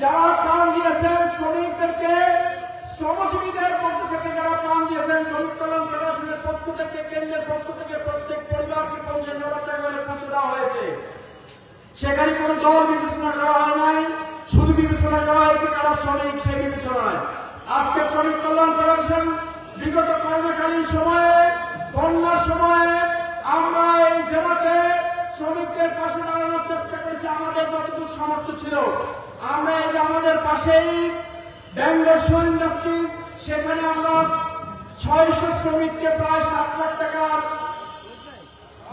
যারা প্রাণ দিয়েছেন, শ্রমিকদেরকে, শ্রমজীবীদের পক্ষ থেকে যারা প্রাণ দিয়েছেন, শ্রমিক কল্যাণ ফেডারেশনের পক্ষ থেকে, কেন্দ্রের পক্ষ থেকে প্রত্যেক পরিবারকে 50,000 টাকা করে পৌঁছে দেওয়া হয়েছে। সেখানে কোনো দল বিবেচনা করা হয় নাই, শুধু বিবেচনা করা হয়েছে কারা শ্রমিক, সেই বিবেচনায় আজকে শ্রমিক কল্যাণ ফেডারেশন বিগত করোনাকালীন সময়ে, বন্যার সময়ে আমরা এই জেলাতে শ্রমিকদের পাশে দাঁড়ানোর চেষ্টা করেছি আমাদের যতটুকু সামর্থ্য ছিল। আমরা এই যে আমাদের পাশেই ব্যাঙ্গালোর ইন্ডাস্ট্রিজ, সেখানে আমরা 600 শ্রমিককে প্রায় 7 লাখ টাকার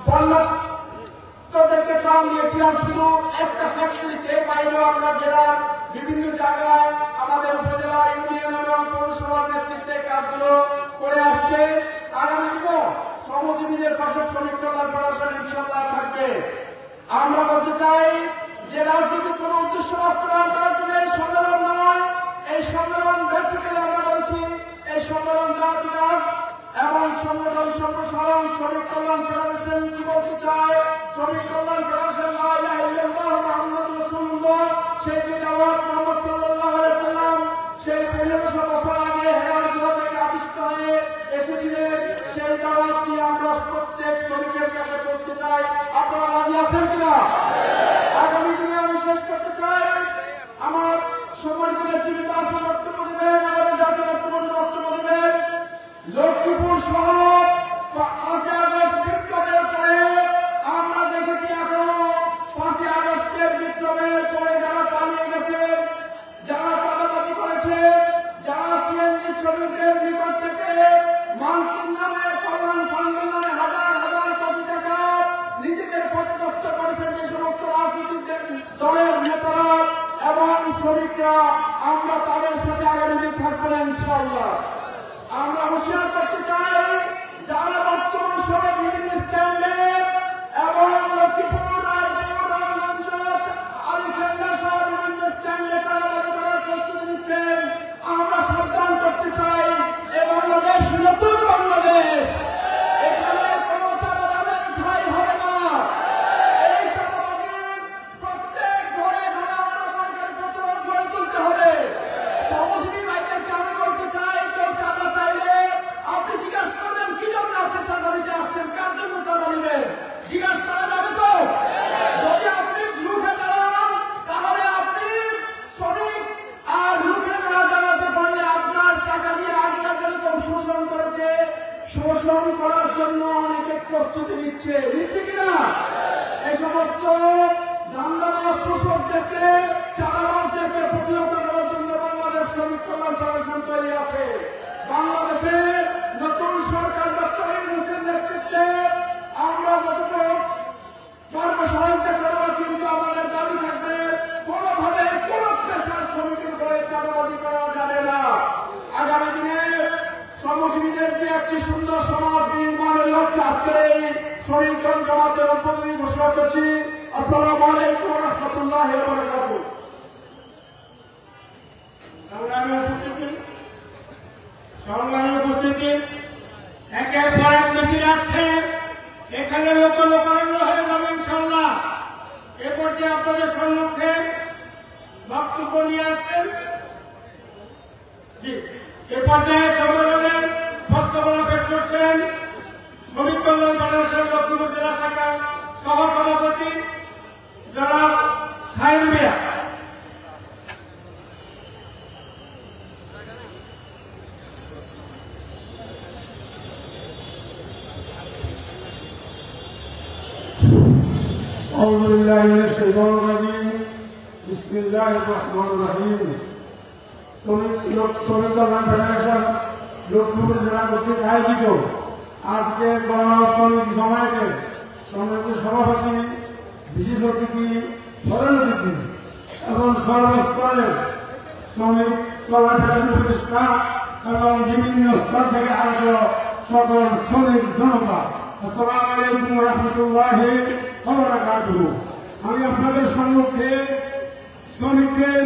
বন্যার্তদেরকে ত্রাণ দিয়েছিলাম শুধু একটা ফ্যাক্টরিতে। বাইরেও আমরা জেলার বিভিন্ন জায়গায় আমাদের উপজেলা, ইউনিয়ন এবং পৌরসভার নেতৃত্বে কাজগুলো করে আসছে। আগামী দিনেও শ্রমজীবীদের পাশে শ্রমিক কল্যাণ ফেডারেশন ইনশাআল্লাহ থাকবে। আমরা বলতে চাই যে রাজনীতির কোন উদ্দেশ্য বাস্তবায়ন করার জন্য এই সম্মেলন নয়। এই সম্মেলন বেসিক্যালি আমরা বলছি এই সম্মেলন জাতি কাজ এবং সংগঠন সম্প্রসারণ। শ্রমিক কল্যাণ ফেডারেশন কি বলতে চায়? শ্রমিক কল্যাণ ফেডারেশন লা ইলাহা ইল্লাল্লাহ মুহাম্মাদুর রাসূলুল্লাহ, সেই যে দাওয়াত মুহাম্মদ সাল্লাল্লাহু আলাইহি সাল্লাম সেই 1500 বছর আগে হেরাগুলো থেকে আবিষ্ট হয়ে এসেছিলেন, সেই দাওয়াত নিয়ে আমরা প্রত্যেক শ্রমিকের কাছে করতে চাই। আপনারা রাজি আছেন কিনা? আগামী দিনে আমি শেষ করতে চাই, আমার সম্মানিত নেতৃবৃন্দ আছে বক্তব্য দেবেন, আমাদের জাতীয় বক্তব্য দেবেন। লক্ষ্মীপুর সহ 5 আগস্ট বিপ্লবের পরে আমরা দেখেছি এখনো 5 আগস্টের বিপ্লবের পরে যারা পালিয়ে গেছে, যারা চাঁদাবাজি করেছে, যারা সিএনজি শ্রমিকদের নিকট থেকে মানসিক নামের কল্যাণ ফান্ড শ্রমিকরা আমরা তাদের সাথে আগামী দিন থাকবো না ইনশাআল্লাহ। আমরা হুঁশিয়ার করতে চাই যারা বর্তমান সময়ে বিভিন্ন স্ট্যান্ডে এবং লক্ষ্মীপুর আলিফেন্ডা সহ বিভিন্ন স্ট্যান্ডে চালাবাজি করার প্রস্তুতি নিচ্ছেন, আমরা সাবধান করতে চাই। এ বাংলাদেশ নতুন বাংলাদেশ, এখানে কোনো চালাবাজের ঠাঁই হবে না। এই চালাবাজির প্রত্যেক ঘরে ঘরে আমরা প্রতিরোধ গড়ে তুলতে হবে। শ্রমজীবী ভাইদেরকে আমি বলতে চাই, কেউ চাঁদা চাইলে আপনি জিজ্ঞাসা করবেন কি জন্য আপনি চাঁদা দিতে আসছেন, কার জন্য চাঁদা দিবেন, জিজ্ঞাসা করা যাবে তো? যদি আপনি রুখে দাঁড়ান তাহলে আপনি শ্রমিক, আর রুখে না দাঁড়াতে পারলে আপনার টাকা দিয়ে আগেরা যেরকম শোষণ করেছে, শোষণ করার জন্য অনেকে প্রস্তুতি নিচ্ছে কিনা? এই সমস্ত দাঙ্গাবাজ শোষকদেরকে, চাঁদাবাজদেরকে প্রতিহত করার জন্য বাংলাদেশ শ্রমিক কল্যাণ ফেডারেশন তৈরি আছে। বাংলাদেশের নতুন সরকার ডক্টর ইউনূসের নেতৃত্বে আমরা যতটুকু কর্মসহায়তা করবো, কিন্তু আমাদের দাবি থাকবে কোনোভাবে কোন পেশার শ্রমিকের উপরে চাঁদাবাজি করা যাবে না। আগামী দিনে শ্রমজীবীদের যে একটি সুন্দর সমাজ নির্মাণের লক্ষ্যে আজকের এই শ্রমিক জামাতের উদ্বোধনী ঘোষণা করছি। আসসালামু আলাইকুম ওয়া রাহমাতুল্লাহি ওয়া বারাকাতুহু। সংগ্রামী উপস্থিতি, একের পর এক মিছিল আসছে, এখানে লোকারণ্য হয়ে যাবে ইনশাআল্লাহ। এ পর্যায়ে আপনাদের সম্মুখে বক্তব্য নিয়ে আসছেন এ পর্যায়ে সম্মেলনের প্রস্তাবনা পেশ করছেন শ্রমিক কল্যাণ ফেডারেশন লক্ষ্মীপুর জেলা শাখার সহ সভাপতি জনাব খায়ের মিয়া। أعوذ بالله من الشيطان الرجيم بسم الله الرحمن الرحيم শ্রমিক কল্যাণ ফেডারেশন লক্ষ্মীপুর জেলা কর্তৃক আয়োজিত আজকে শ্রমিক জমায়েতের সম্মানিত সভাপতি, বিশেষ অতিথি, প্রধান অতিথি এবং সর্বস্তরের শ্রমিক কল্যাণ ফেডারেশন প্রতিষ্ঠা এবং বিভিন্ন স্তর থেকে আগত সকল শ্রমিক জনতা, আসসালামু আলাইকুম ওয়া রাহমাতুল্লাহি ওয়া বারাকাতুহু। আমি আপনাদের সম্মুখে শ্রমিকদের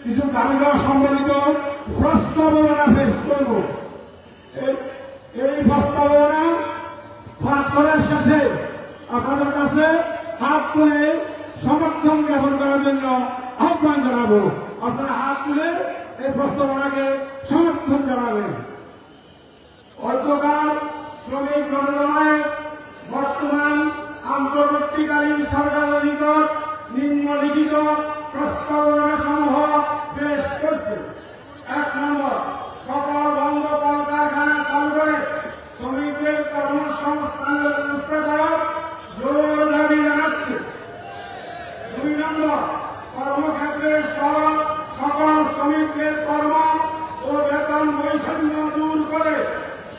কিছু দাবি দেওয়া সম্বলিত প্রস্তাবনা পেশ করব। এই প্রস্তাবনা পাঠ করার শেষে আপনাদের কাছে হাত তুলে সমর্থন জ্ঞাপন করার জন্য আহ্বান জানাবো। আপনারা হাত তুলে এই প্রস্তাবনাকে সমর্থন জানাবেন। অধ্যকার শ্রমিক গণজমায়েত বর্তমান অন্তর্বর্তীকালীন সরকারের নিকট নিম্নলিখিত প্রস্তাবনা সমূহ পেশ করছে। 1 নম্বর, সকল বন্ধ কলকারখানা চালু করে শ্রমিকদের কর্মসংস্থানের ব্যবস্থা করার জোর দাবি জানাচ্ছে। 2 নম্বর, কর্মক্ষেত্রে সকল শ্রমিকদের কর্ম ও বেতন বৈষম্য দূর করে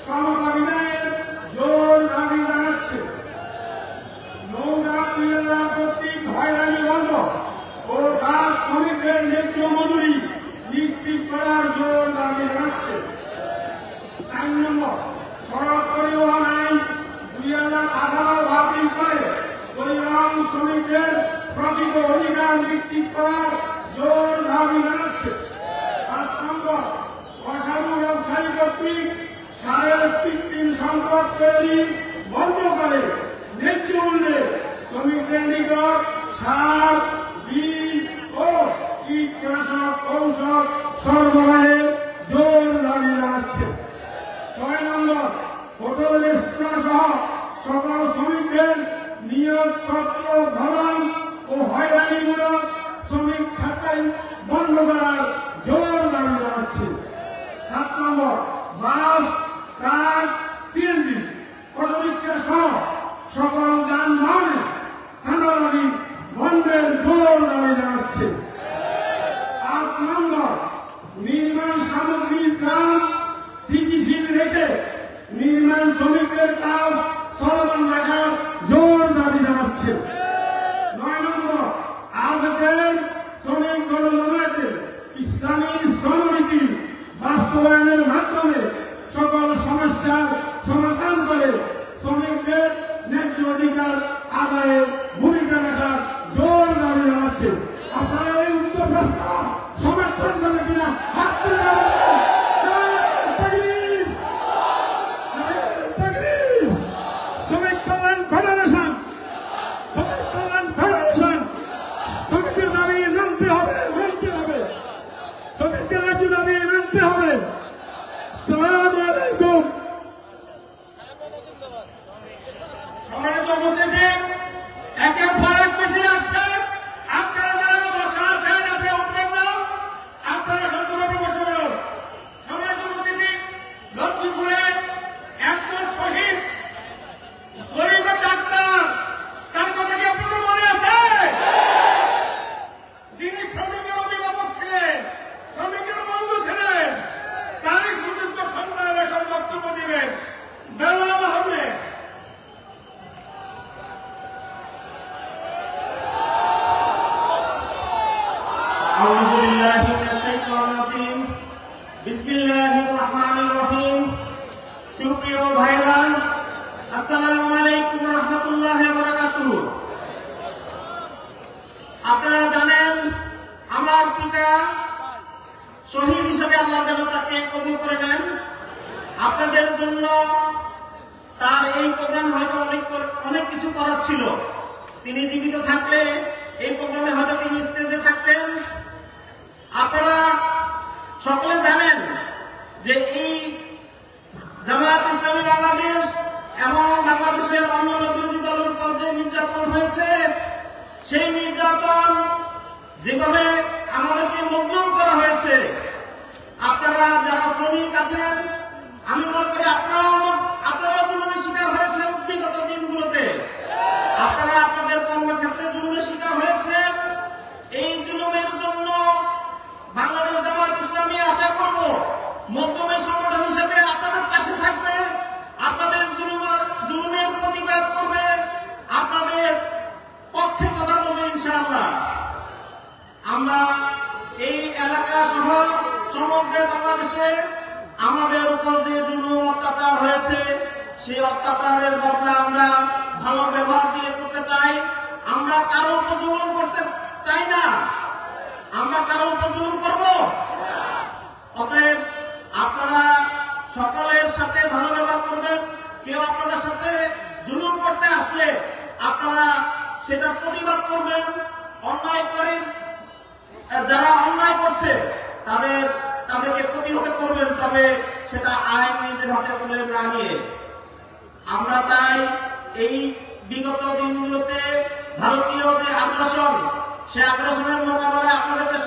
সমতা বিধানের জোর দাবি জানাচ্ছে। নৌকা কর্তৃক হয়রানি বন্ধ ও তার শ্রমিকদের ন্যায্য মজুরি নিশ্চিত করার জোর দাবি জানাচ্ছে। 4 নম্বর, সড়ক পরিবহন আইন 2018 বাতিল করে পরিবহন শ্রমিকদের প্রকৃত অধিকার নিশ্চিত করার জোর দাবি জানাচ্ছে। 5 নম্বর, অসাধু ব্যবসায়ী কর্তৃক সারের কৃত্রিম সংকট তৈরি বন্ধ করে ন্যায্য মূল্যে শ্রমিকদের নিকট সার, বীজ ও কীটনাশক ঔষধ সরবরাহের জোর দাবি জানাচ্ছে। 6 নম্বর, হোটেল রেস্তোরাঁ সহ সকল শ্রমিকদের নিয়োগপত্র ধরন ও হয়রানিমূলক শ্রমিক ছাঁটাই বন্ধ করার জোর দাবি জানাচ্ছে। 7 নম্বর, বাস, ট্রাক, সিএনজি, অটোরিক্সা সহ সকল যানবাহনে চাঁদাবাজি বন্ধের জোর দাবি জানাচ্ছে। 8 নম্বর, নির্মাণ সামগ্রীর দাম স্থিতিশীল রেখে নির্মাণ শ্রমিকদের কাজ চলমান রাখার জোর দাবি জানাচ্ছে। 9 নম্বর, আজকের শ্রমিক গণজমায়েতে বাস্তবায়নের মাধ্যমে সকল সমস্যার সমাধান করে শ্রমিকদের ন্যায্য অধিকার আদায়ে ভূমিকা রাখার জোর দাবি জানাচ্ছে। আপনারা এই উদ্যোগ প্রস্তাব সমর্থন করে কিনা হাত তুলে শ্রমিক কল্যাণ ফেডারেশন, শ্রমিক কল্যাণ ফেডারেশন, শ্রমিকের দাবি মানতে হবে, মানতে হবে, শ্রমিকদের ন্যায্য দাবি মানতে হবে। আসসালামু আলাইকুম। সম্মানিত উপস্থিতি, একের পর এক মিছিল আসছে। আপনারা যারা বসে আছেন আপনি উঠবেন না, আপনারা শান্তভাবে বসে পড়ুন। সম্মানিত উপস্থিতি, লক্ষ্মীপুরে একজন শহীদ গরিব ডাক্তার, তার কথা কি আপনাদের মনে আছে? যিনি শ্রমিকের অভিভাবক ছিলেন, শ্রমিকের বন্ধু ছিলেন, তারই সুযোগ্য সন্তান এখন বক্তব্য দিবেন। বেলাল আহমেদ। أعوذ بالله من الشيطان الرجيم بسم الله الرحمن الرحيم সুপ্রিয় ভাইরা, আসসালামু আলাইকুম ওয়া রাহমাতুল্লাহি ওয়া বারাকাতুহু। আপনারা জানেন আমার পিতা শহীদ হিসেবে আল্লাহ যেন তাকে কবুল করে নেন। আপনাদের জন্য তার এই প্রোগ্রাম হয়তো অনেক কিছু করার ছিল। তিনি জীবিত থাকলে এই প্রোগ্রামে হয়তো তিনি স্টেজে থাকতেন। আপনারা সকলে জানেন যে এই জামায়াত ইসলামী বাংলাদেশ এবং বাংলাদেশের অন্যান্য বিরোধী দলের উপর যে নির্যাতন হয়েছে, সেই নির্যাতন যেভাবে আমাদেরকে মজলুম করা হয়েছে, আপনারা যারা শ্রমিক আছেন, আমি মনে করি আপনারাও জুলুমের শিকার হয়েছেন বিগত দিনগুলোতে। আপনারা আপনাদের কর্মক্ষেত্রে জুলুমের শিকার হয়েছেন। এই জুলুমের জন্য বাংলাদেশ জামায়াত ইসলামী আশা করব মজলুমের সংগঠন হিসেবে আপনাদের পাশে থাকবে, আপনাদের জুলুমের প্রতিবাদ করবে, আপনাদের পক্ষে কথা বলবে ইনশাআল্লাহ। আমরা এই এলাকা সহ সমগ্র বাংলাদেশে আমাদের উপর যে জুলুম অত্যাচার হয়েছে, সেই অত্যাচারের বদলা আমরা ভালো ব্যবহার দিয়ে করতে চাই। আমরা কারো উপর জুলুম করতে চাই না, আমরা কারো উপর জুলুম করব। অতএব আপনারা সকলের সাথে ভালো ব্যবহার করবেন। কেউ আপনাদের সাথে জুলুম করতে আসলে আপনারা সেটার প্রতিবাদ করবেন। অন্যায় করেন, যারা অন্যায় করছে তাদেরকে প্রতিহত করবেন, তবে সেটা আইন নিজের হাতে তুলে না নিয়ে। আমরা চাই এই বিগত দিনগুলোতে ভারতীয় যে আগ্রাসন, সে আগ্রাসনের মোকাবেলায় আপনাদেরকে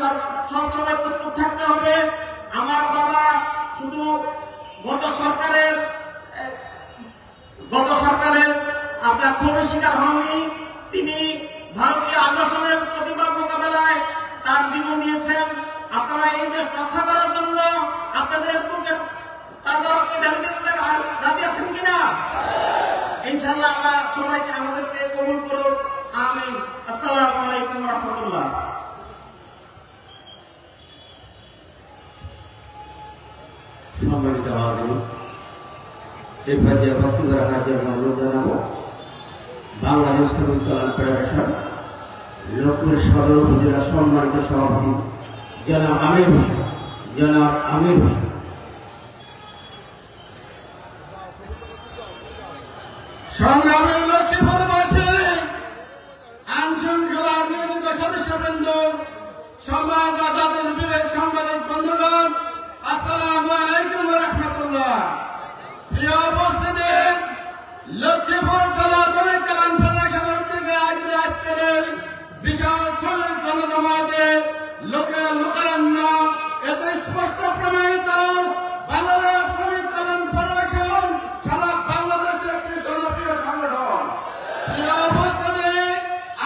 সবসময় প্রস্তুত থাকতে হবে। আমার বাবা শুধু গত সরকারের আপনার ক্ষোভের শিকার হননি, তিনি ভারতীয় আগ্রাসনের প্রতিবাদ মোকাবেলায় তার জীবন দিয়েছেন। আপনারা এই দেশ রক্ষা করার জন্য আপনাদের বুকের তাজা রক্ত ঢেলে দিতে রাজি আছেন কিনা? ইনশাআল্লাহ আল্লাহ সবাইকে আমাদেরকে কবুল করুন, আমিন। আসসালামু আলাইকুম ওয়া রাহমাতুল্লাহ। সম্মানিত হাজির, এই পর্যায়ে বক্তব্য রাখার জন্য অনুরোধ জানাবো বাংলাদেশ শ্রমিক কল্যাণ ফেডারেশন লক্ষ্মীপুর সদর উপজেলা সম্মানিত সভাপতি জনাব আমির হোসেন। সংগ্রামী লক্ষ্মীপুরবাসী, আইনশৃঙ্খলা নিয়োজিত সদস্যবৃন্দ, সমাজ ও জাতির বিবেক সাংবাদিক বন্ধুগণ, আসসালামু আলাইকুম ওয়া রাহমাতুল্লাহ। প্রিয় উপস্থিতি, লক্ষ্মীপুর জেলা শ্রমিক কল্যাণ ফেডারেশনের উদ্যোগে আয়োজিত আজকের এই বিশাল শ্রমিক গণজমায়েতে লোকের লোকারণ্য এতে স্পষ্ট প্রমাণিত বাংলাদেশ শ্রমিক কল্যাণ ফেডারেশন সারা বাংলাদেশের একটি জনপ্রিয় সংগঠন। প্রিয় উপস্থিতি,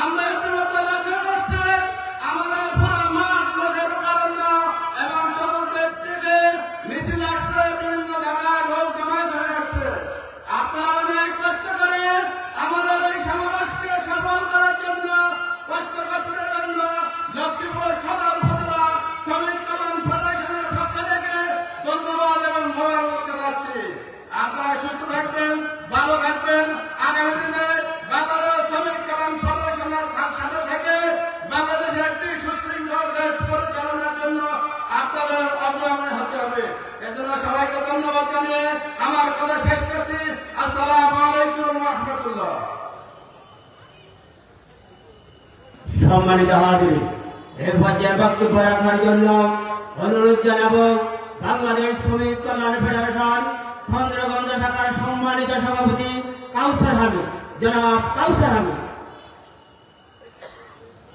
আমরা ইতিমধ্যে লক্ষ্য করছি আমাদের পুরো মাঠ লোকের লোকারণ্য এবং সকলের দিকে মিছিল আসছে, বিভিন্ন জায়গায় লোক জমায়েত হয়ে আসছে। আপনারা অনেক কষ্ট করে আমাদের এই সমাবেশকে সফল করার জন্য, কষ্ট করার জন্য লক্ষ্মীপুর সদর উপজেলা শ্রমিক কল্যাণ ফেডারেশনের পক্ষ থেকে ধন্যবাদ আপনারা সুস্থ থাকবেন, ভালো থাকবেন। আগামী দিনে বাংলাদেশ শ্রমিক কল্যাণ ফেডারেশনের সাথে থেকে বাংলাদেশে একটি সুশৃঙ্খল দেশ পরিচালনার জন্য আপনাদের অগ্রগামী হতে হবে। এজন্য সবাইকে ধন্যবাদ জানিয়ে আমার কথা শেষ করছি। আসসালামু আলাইকুম ওয়া রাহমাতুল্লাহ। সম্মানিত হাজির, এ পর্যায়ে বক্তব্য রাখার জন্য অনুরোধ জানাবো বাংলাদেশ শ্রমিক কল্যাণ ফেডারেশন চন্দ্রগঞ্জ শাখার সম্মানিত সভাপতি কাউসার হামিদ, জনাব কাউসার হামিদ।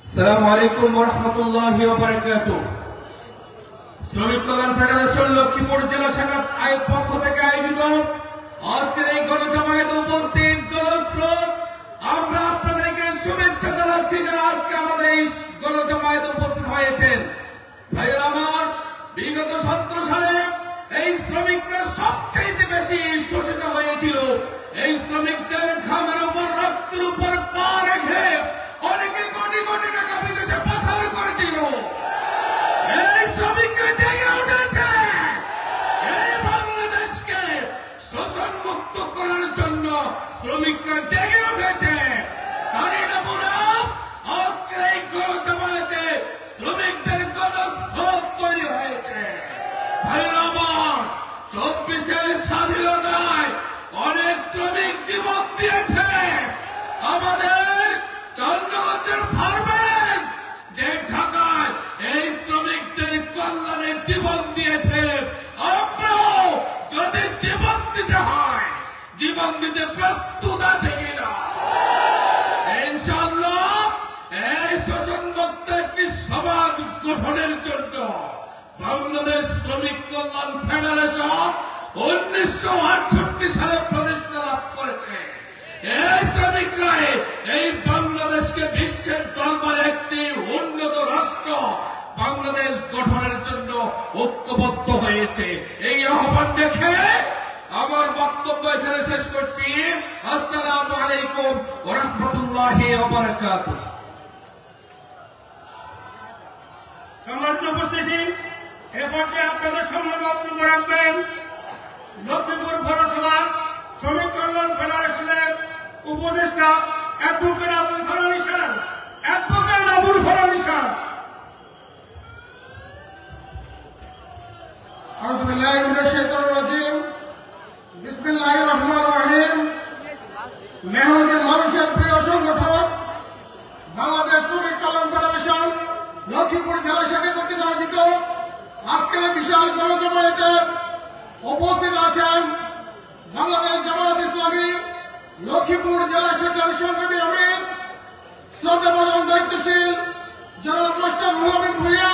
আসসালামু আলাইকুম ওয়া রাহমাতুল্লাহি ওয়া বারাকাতুহু। শ্রমিক কল্যাণ ফেডারেশন লক্ষ্মীপুর জেলা শাখার পক্ষ থেকে আয়োজিত আজকের এই গণজামায়াতে উপস্থিত জনস্রোত, আমরা আপনাদেরকে শুভেচ্ছা জানাচ্ছি যারা আজকে আমাদের এই গণজামায়াতে উপস্থিত হয়েছেন। ভাইরা আমার, বিগত 17 সালে এই শ্রমিকরা সবচাইতে বেশি শোষিত হয়েছিল। এই শ্রমিকদের ঘামের উপর রক্তের উপর পা রেখে অনেকে কোটি কোটি টাকা বিদেশে পাচার করেছিল। এই শ্রমিকরা জেগে উঠেছে এই বাংলাদেশকে শোষণ মুক্ত করার জন্য। শ্রমিকরা জেগে উঠেছে। আজকের এই গণজামায়াতে শ্রমিকদের গণস্রোত তৈরি হয়েছে। ভাইরা আমার, 24-এর স্বাধীনতায় অনেক শ্রমিক জীবন দিয়েছে। আমাদের চন্দ্রগঞ্জের ফার্মেস যে ঢাকায় এই শ্রমিকদের কল্যাণে জীবন দিয়েছে, আমরাও যদি জীবন দিতে হয়, জীবন দিতে প্রস্তুত আছে কিনা? ইনশাআল্লাহ এই শোষণ মুক্ত একটি সমাজ গঠনের জন্য বাংলাদেশ শ্রমিক কল্যাণ ফেডারেশন 1968 সালে প্রতিষ্ঠা লাভ করেছে। এই শ্রমিকরা এই বাংলাদেশকে বিশ্বের দরবারে একটি উন্নত রাষ্ট্র বাংলাদেশ গঠনের জন্য ঐক্যবদ্ধ হয়েছে। এই আহ্বান দেখে আমার বক্তব্য এখানে শেষ করছি। আসসালামু আলাইকুম ওয়া রাহমাতুল্লাহি ওয়া বারাকাতুহু। সম্মানিত উপস্থিতি, এ পর্যায়ে আপনাদের সামনে বক্তব্য রাখবেন লক্ষ্মীপুর পৌরসভা শ্রমিক কল্যাণ ফেডারেশনের উপদেষ্টা অ্যাডভোকেট আবুল ফরহাদ ইসান। অ্যাডভোকেট আবুল ফরহাদ ইসান। আউযু বিল্লাহি মিনাশ শাইতানির রাজিম। বিসমিল্লাহির রহমানির রহিম। মেহনতের মানুষের প্রিয় সংগঠন বাংলাদেশ শ্রমিক কল্যাণ ফেডারেশন লক্ষ্মীপুর জেলা শাখা কর্তৃক আয়োজিত আজকের বিশাল গণজামায়াতে উপস্থিত আছেন বাংলাদেশ জামায়াত ইসলামী লক্ষ্মীপুর জেলা শাখার সংগ্রামী আমির শ্রদ্ধাভাজন দায়িত্বশীল জনাব মাস্টার রুহুল আমিন ভূঁইয়া।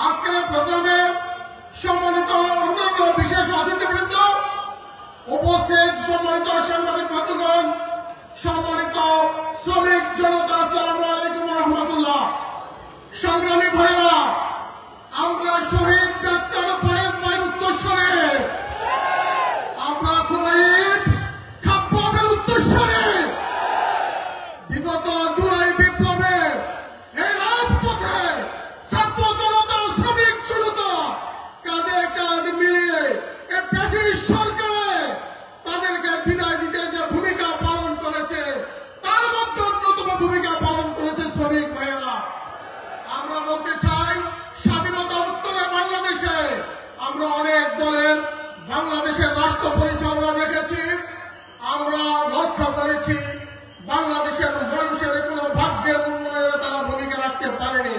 আজকের প্রোগ্রামে সম্মানিত অন্যান্য বিশেষ অতিথিবৃন্দ, উপস্থিত সম্মানিত সাংবাদিক বন্ধুগণ, সম্মানিত শ্রমিক জনতা, আসসালামু আলাইকুম ওয়া রাহমাতুল্লাহ। সংগ্রামী ভাইরা, আমরা শহীদ ডাক্তার ফয়েজ ভাইয়ের উত্তরস্বরে, আমরা খুবাইব খাপ্পাবের উত্তরস্বরে বিগত জুলাই বিপ্লবে এই রাজপথে ছাত্র জনতা, শ্রমিক জনতা কাঁধে কাঁধ মিলিয়ে এই ফ্যাসিস্ট সরকারে তাদেরকে বিদায় দিতে যে ভূমিকা পালন করেছে, তার মধ্যে অন্যতম ভূমিকা পালন করেছে শ্রমিক ভাইয়েরা। আমরা বলতে চাই, স্বাধীনতা উত্তরে বাংলাদেশে আমরা অনেক দলের বাংলাদেশের রাষ্ট্র পরিচালনা দেখেছি। আমরা লক্ষ্য করেছি বাংলাদেশের মানুষের কোন ভাগ্যের উন্নয়নে তারা ভূমিকা রাখতে পারেনি।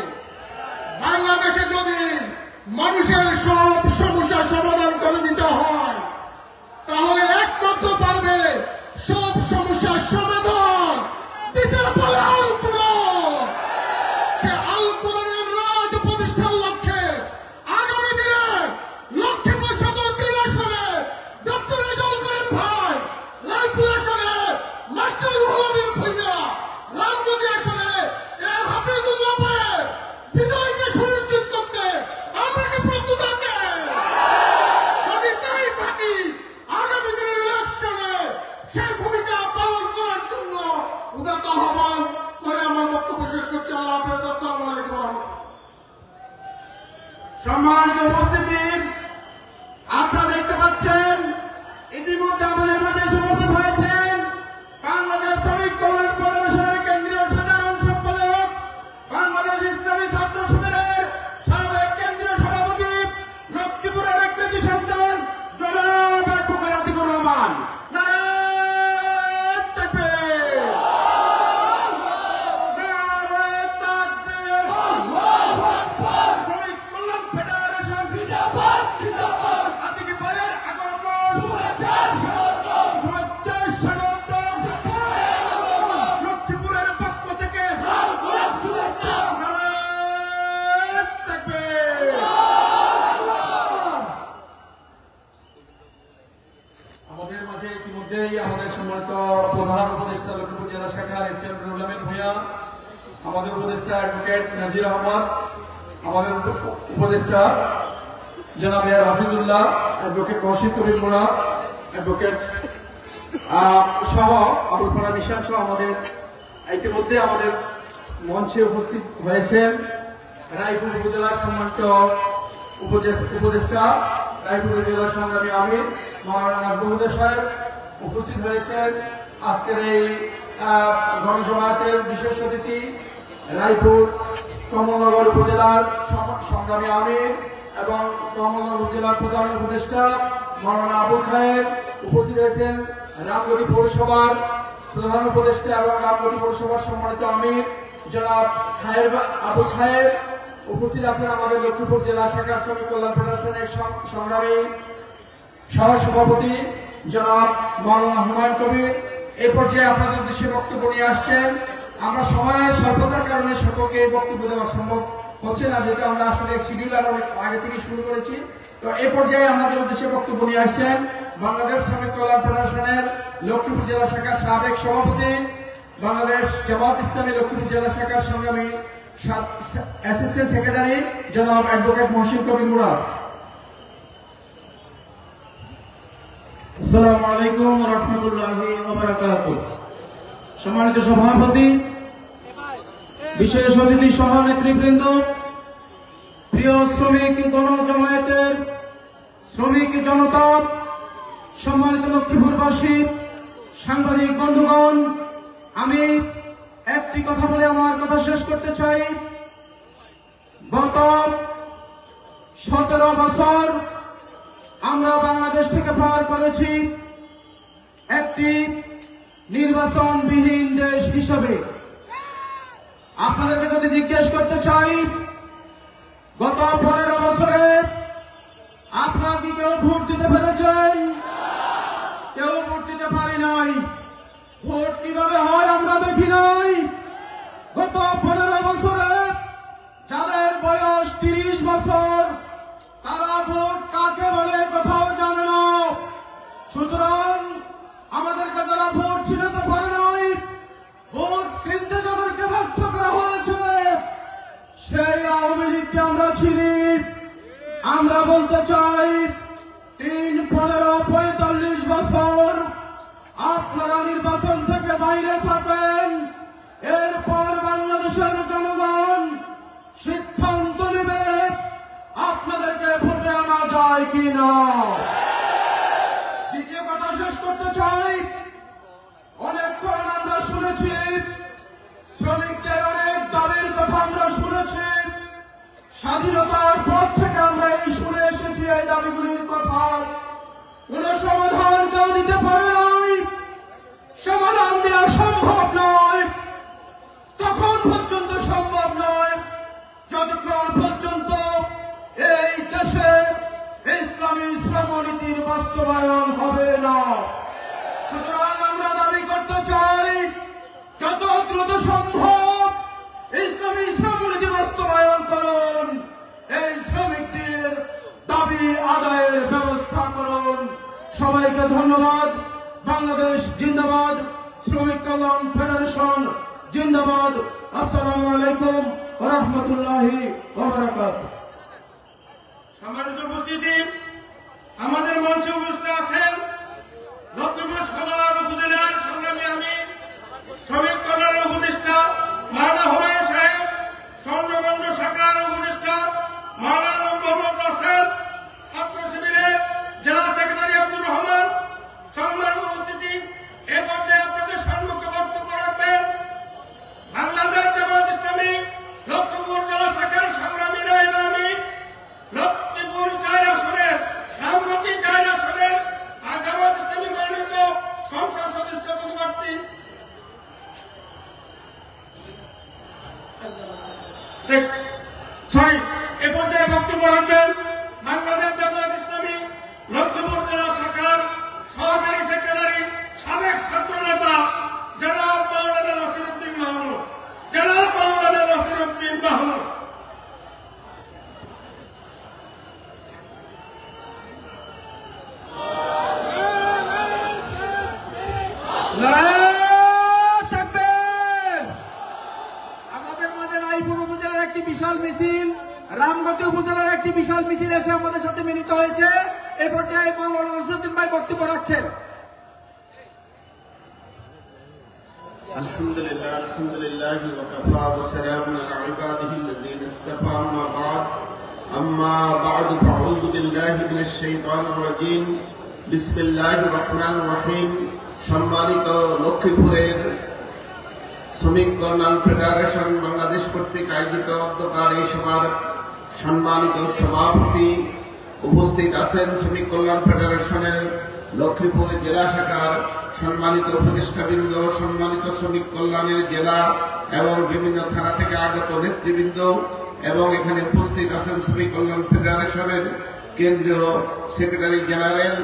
বাংলাদেশে যদি মানুষের সব সমস্যা সমাধান করে দিতে হয়, তাহলে একমাত্র পারবে সব সমস্যার সমাধান দিতে বলে আল কোরআন। সে আল কোরআনের রাজ প্রতিষ্ঠার লক্ষ্যে আগামী দিনে লক্ষ্মীপুর সদর 3 আসনে ডক্টর রেজাউল করিম ভাই, রামপুর আসনে মাস্টার রুহুল আমিন ভূঁইয়া, রামগতি আসনে এর হাফিজুল্লাহ ভাই বিজয়কে সুনিশ্চিত করতে আমরা কি প্রস্তুত আছি? যদি তাই থাকি, আগামী দিনের ইলেকশনে সেই ভূমিকা পালন করার জন্য উদাত্ত আহ্বান করে আমার বক্তব্য শেষ করছি। আল্লাহ হাফেজ। আসসালামু আলাইকুম। সম্মানিত উপস্থিতি, আপনারা দেখতে পাচ্ছেন ইতিমধ্যে আমাদের মাঝে উপস্থিত হয়েছেন বাংলাদেশ শ্রমিক কল্যাণ ফেডারেশনের কেন্দ্রীয় সাধারণ সম্পাদক, বাংলাদেশ ইসলামী ছাত্র শিবিরের সাবেক কেন্দ্রীয় সভাপতি, লক্ষ্মীপুরের এক কৃতি সন্তান জনাব অ্যাডভোকেট আতিকুর রহমান। নারায়ে তাকবীর, নারায়ে তাকবীর, শ্রমিক কল্যাণ ফেডারেশন জিন্দাবাদ, জিন্দাবাদ। আতিকুর ভাইয়ের আগমন, শুভেচ্ছা স্বাগতম। লক্ষ্মীপুরের পক্ষ থেকে নারায়ে তাকবীর। আমাদের মাঝে ইতিমধ্যেই আমাদের সম্মানিত প্রধান উপদেষ্টা লক্ষ্মীপুর জেলা শাখার এসএম রুহুল আমিন ভূঁইয়া, আমাদের উপদেষ্টা অ্যাডভোকেট নাজির আহমদ, আমাদের উপদেষ্টা জনাব হাফিজুল্লাহ, অ্যাডভোকেট কৌশিক কবির মোড়া, অ্যাডভোকেট সহ আবুল ফালাহ মিশন সহ আমাদের ইতিমধ্যে আমাদের মঞ্চে উপস্থিত হয়েছেন রায়পুর উপজেলার সম্মানিত উপদেষ্টা, রায়পুর উপজেলার সংগ্রামী আমির মৌলানা নাজমুল সাহেব উপস্থিত হয়েছেন। আজকের এই গণজমায়েতের বিশেষ অতিথি রায়পুর কমলনগর উপজেলার সংগ্রামী আমির এবং কমলনগর উপজেলার প্রধান উপদেষ্টা মৌলানা আবুল খায়ের উপস্থিত হয়েছেন। রামগতি পৌরসভার প্রধান উপদেষ্টা এবং রামগতি পৌরসভার সম্মানিত আমির জনাব আবুল খায়ের উপস্থিত আছেন। আমাদের লক্ষ্মীপুর জেলা শাখা শ্রমিক কল্যাণ ফেডারেশনের সংগ্রামী সহসভাপতি জনাব মৌলানা হুমায়ুন কবির এই পর্যায়ে আপনাদের উদ্দেশ্যে বক্তব্য নিয়ে আসছেন। আমরা সময়ের স্বল্পতার কারণে সকলকে বক্তব্য দেওয়া সম্ভব হচ্ছে না, যেহেতু আমরা আসলে শিডিউল আগে থেকে শুরু করেছি। তো এই পর্যায়ে আমাদের উদ্দেশ্যে বক্তব্য নিয়ে আসছেন বাংলাদেশ শ্রমিক কল্যাণ ফেডারেশনের লক্ষ্মীপুর জেলা শাখার সাবেক সভাপতি, বাংলাদেশ জামাত ইসলামী লক্ষ্মীপুর জেলা শাখার সংগ্রামী অ্যাসিস্ট্যান্ট সেক্রেটারি জনাব অ্যাডভোকেট মহসিন কবির মুরাদ। আসসালামু আলাইকুম ওয়া রাহমাতুল্লাহি ওয়া বারাকাতুহু। সম্মানিত সভাপতি, বিশেষ অতিথি সহ নেতৃবৃন্দ, প্রিয় শ্রমিক গণজমায়েতের শ্রমিক জনতা, সম্মানিত লক্ষ্মীপুরবাসী, সাংবাদিক বন্ধুগণ, আমি একটি কথা বলে আমার কথা শেষ করতে চাই। গত 17 বছর আমরা বাংলাদেশ থেকে পার করেছি একটি নির্বাচনবিহীন দেশ হিসেবে। আপনাদেরকে যদি জিজ্ঞেস করতে চাই, গত 15 বছরে আপনারা কি কেউ ভোট দিতে পেরেছেন? কেউ ভোট দিতে পারি নাই। ভোট কিভাবে হয় আমরা দেখি নাই। গত 15 বছরে যাদের বয়স 30 বছর তারা ভোট কাকে বলে কোথাও জানে না। সুতরাং আমাদেরকে যারা ভোট ছিনাতে পারে নাই, ভোট চিনতে যাদেরকে ব্যর্থ করা হয়েছে, সেই আওয়ামী লীগকে আমরা চিনি। আমরা বলতে চাই, 3, 15, 45 বছর আপনারা নির্বাচন থেকে বাইরে থাকেন, এরপর বাংলাদেশের জনগণ সিদ্ধান্ত নেবে আপনাদেরকে ভোটে আনা যায় কিনা। দ্বিতীয় কথা শেষ করতে চাই, অনেকক্ষণ আমরা শুনেছি শ্রমিকদের অনেক দাবির কথা আমরা শুনেছি। স্বাধীনতার পর থেকে আমরা এই শুনে এসেছি এই দাবিগুলির কথা। কোন সমাধান কেউ দিতে পারে নাই, সমাধান দেওয়া সম্ভব নয়। তখন পর্যন্ত সম্ভব নয় যতক্ষণ পর্যন্ত এই দেশে ইসলামী শ্রমনীতির বাস্তবায়ন হবে না। সুতরাং আমরা দাবি করতে চাই, যত দ্রুত সম্ভব ইসলামী শ্রমনীতি বাস্তবায়ন করুন, এই শ্রমিকদের দাবি আদায়ের ব্যবস্থা করুন। সবাইকে ধন্যবাদ। বাংলাদেশ জিন্দাবাদ, শ্রমিক কল্যাণ ফেডারেশন জিন্দাবাদ। আসসালামু আলাইকুম ওয়া রাহমাতুল্লাহি ওয়া বারাকাতুহু। সম্মানিত উপস্থিতি, আমাদের মঞ্চে উপস্থিত আছেন লক্ষ্মীপুর সদর উপজেলার সংগ্রামী আমির, শ্রমিক কল্যাণ উপদেষ্টা মাওলানা হুমায়ুন সাহেব, চন্দ্রগঞ্জ শাখার উপদেষ্টা মাওলানা মোহাম্মদ রাসেল, ছাত্র শিবিরের জেলা সেক্রেটারি আব্দুর রহমান, মিছিল এসে আমাদের সাথে মিলিত হয়েছে। এই পর্যায়ে মাওলানা নাসিরউদ্দিন ভাই বক্তব্য রাখছেন। আলহামদুলিল্লাহ আলহামদুলিল্লাহ ওয়া কাফা ওয়া সালামুন আলা ইবাদিহিল্লাযীনা ইসতাফা আম্মা বা'দু ফাআউযু বিল্লাহি মিনাশ শাইতানির রাজীম বিসমিল্লাহির রহমানির রহিম। সম্মানিত লক্ষ্মীপুরের শ্রমিক কল্যাণ ফেডারেশন বাংলাদেশ কর্তৃক আয়োজিত অধ্যকার এই সভার সম্মানিত সভাপতি, উপস্থিত আছেন শ্রমিক কল্যাণ ফেডারেশনের লক্ষ্মীপুর জেলা শাখার সম্মানিত উপদেষ্টাবৃন্দ, সম্মানিত শ্রমিক কল্যাণের জেলা এবং বিভিন্ন থানা থেকে আগত নেতৃবৃন্দ, এবং এখানে উপস্থিত আছেন শ্রমিক কল্যাণ ফেডারেশনের কেন্দ্রীয় সেক্রেটারি জেনারেল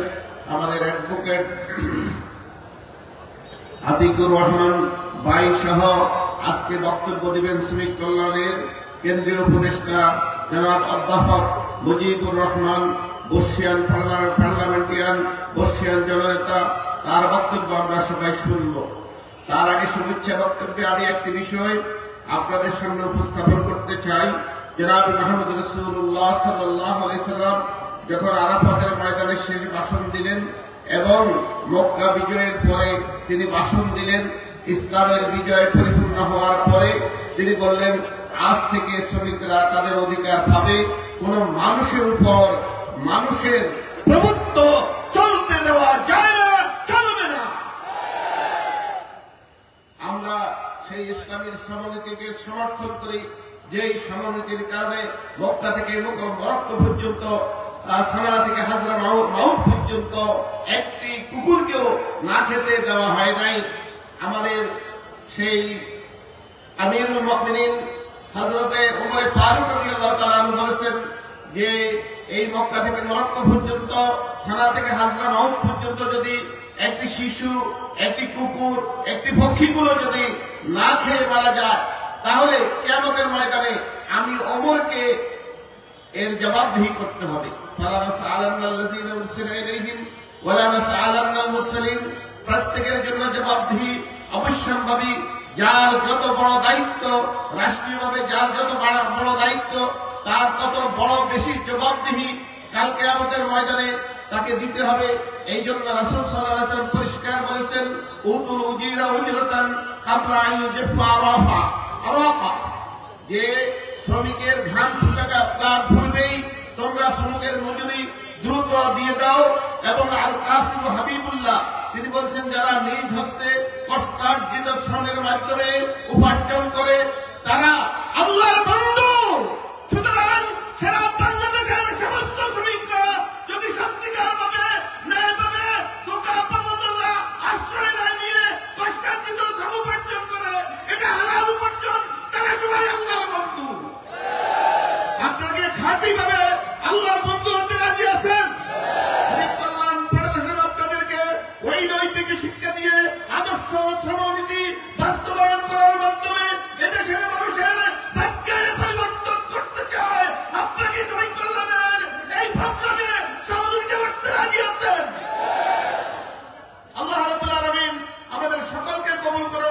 আমাদের অ্যাডভোকেট আতিকুর রহমান ভাই সহ আজকে বক্তব্য দিবেন শ্রমিক কল্যাণের কেন্দ্রীয় উপদেষ্টা জনাব অধ্যাপক মুজিবুর রহমান বর্ষিয়ান পার্লামেন্টারিয়ান, বর্ষিয়ান জননেতা। তার বক্তব্য আমরা সবাই শুনব। তার আগে শুভেচ্ছা বক্তব্যে আমি একটি বিষয় আপনাদের সামনে উপস্থাপন করতে চাই। জনাব মুহাম্মদ রাসূলুল্লাহ সাল্লাল্লাহু আলাইহি সাল্লাম যখন আরাফাতের ময়দানে শেষ ভাষণ দিলেন এবং মক্কা বিজয়ের পরে তিনি ভাষণ দিলেন, ইসলামের বিজয় পরিপূর্ণ হওয়ার পরে তিনি বললেন, আজ থেকে শ্রমিকরা তাদের অধিকার পাবে, কোন মানুষের উপর মানুষের প্রভুত্ব চলতে দেওয়া যায় না, চলবে না। আমরা সেই ইসলামের সমনীতিকে সমর্থন করি, যেই সমনীতির কারণে মক্কা থেকে মরক্কো পর্যন্ত, সানা থেকে হাজরা মাউত পর্যন্ত একটি কুকুরকেও না খেতে দেওয়া হয় নাই। আমাদের সেই আমিরুল মুমিনিন হযরতে ওমর ফারুক রাদিয়াল্লাহু তাআলা আনহু বলেছেন যে এই মক্কা থেকে মরক্কো পর্যন্ত, সানা থেকে হাজরা মাউত পর্যন্ত যদি একটি শিশু, একটি কুকুর, একটি পক্ষীগুলো যদি না খেয়ে মারা যায়, তাহলে কিয়ামতের ময়দানে আমি ওমরকে এর জবাবদিহি করতে হবে। প্রত্যেকের জন্য জবাবদিহি অবশ্যম্ভাবী। যার যত বড় দায়িত্ব, রাষ্ট্রীয়ভাবে যার যত বড় দায়িত্ব, তার তত বড় বেশি জবাবদিহি কাল কিয়ামতের ময়দানে তাকে দিতে হবে। এই জন্য রাসূল সাল্লাল্লাহু আলাইহি ওয়াসাল্লাম পরিষ্কার বলেছেন, উতুল উজিরা উজরাতান ক্বাবলা আন ইউজাফা আরাফা, যে শ্রমিকের ঘাম শুকাবার পূর্বেই তোমরা শ্রমিকের মজুরি দ্রুত দিয়ে দাও। এবং আল কাসিম হাবিবুল্লাহ তিনি বলছেন, যারা নিজ হস্তে কষ্টার্জিত শ্রমের মাধ্যমে উপার্জন করে তারা আল্লাহর বন্ধু। সুতরাং সারা বাংলাদেশের সমস্ত শ্রমিকরা যদি সত্যিকারভাবে ন্যায়ভাবে আশ্রয় না নিয়ে কষ্টার্জিত শ্রম উপার্জন করে, এটা হালাল উপার্জন, তারা সবাই আল্লাহর বন্ধু। আপনাকে খাঁটি ভাবে আল্লাহর বন্ধু হতে রাজি আছেন? শ্রমিক কল্যাণ ফেডারেশন আপনাদেরকে ওই নৈতিক শিক্ষা দিয়ে আদর্শ শ্রমনীতি বাস্তবায়ন করার মাধ্যমে এদেশের মানুষের ভাগ্যের পরিবর্তন করতে চায়। আপনাকে শ্রমিক কল্যাণের এই প্রোগ্রামে সহযোগিতা করতে রাজি আছেন? আল্লাহ রাব্বুল আলামিন আমাদের সকলকে কবুল করুন।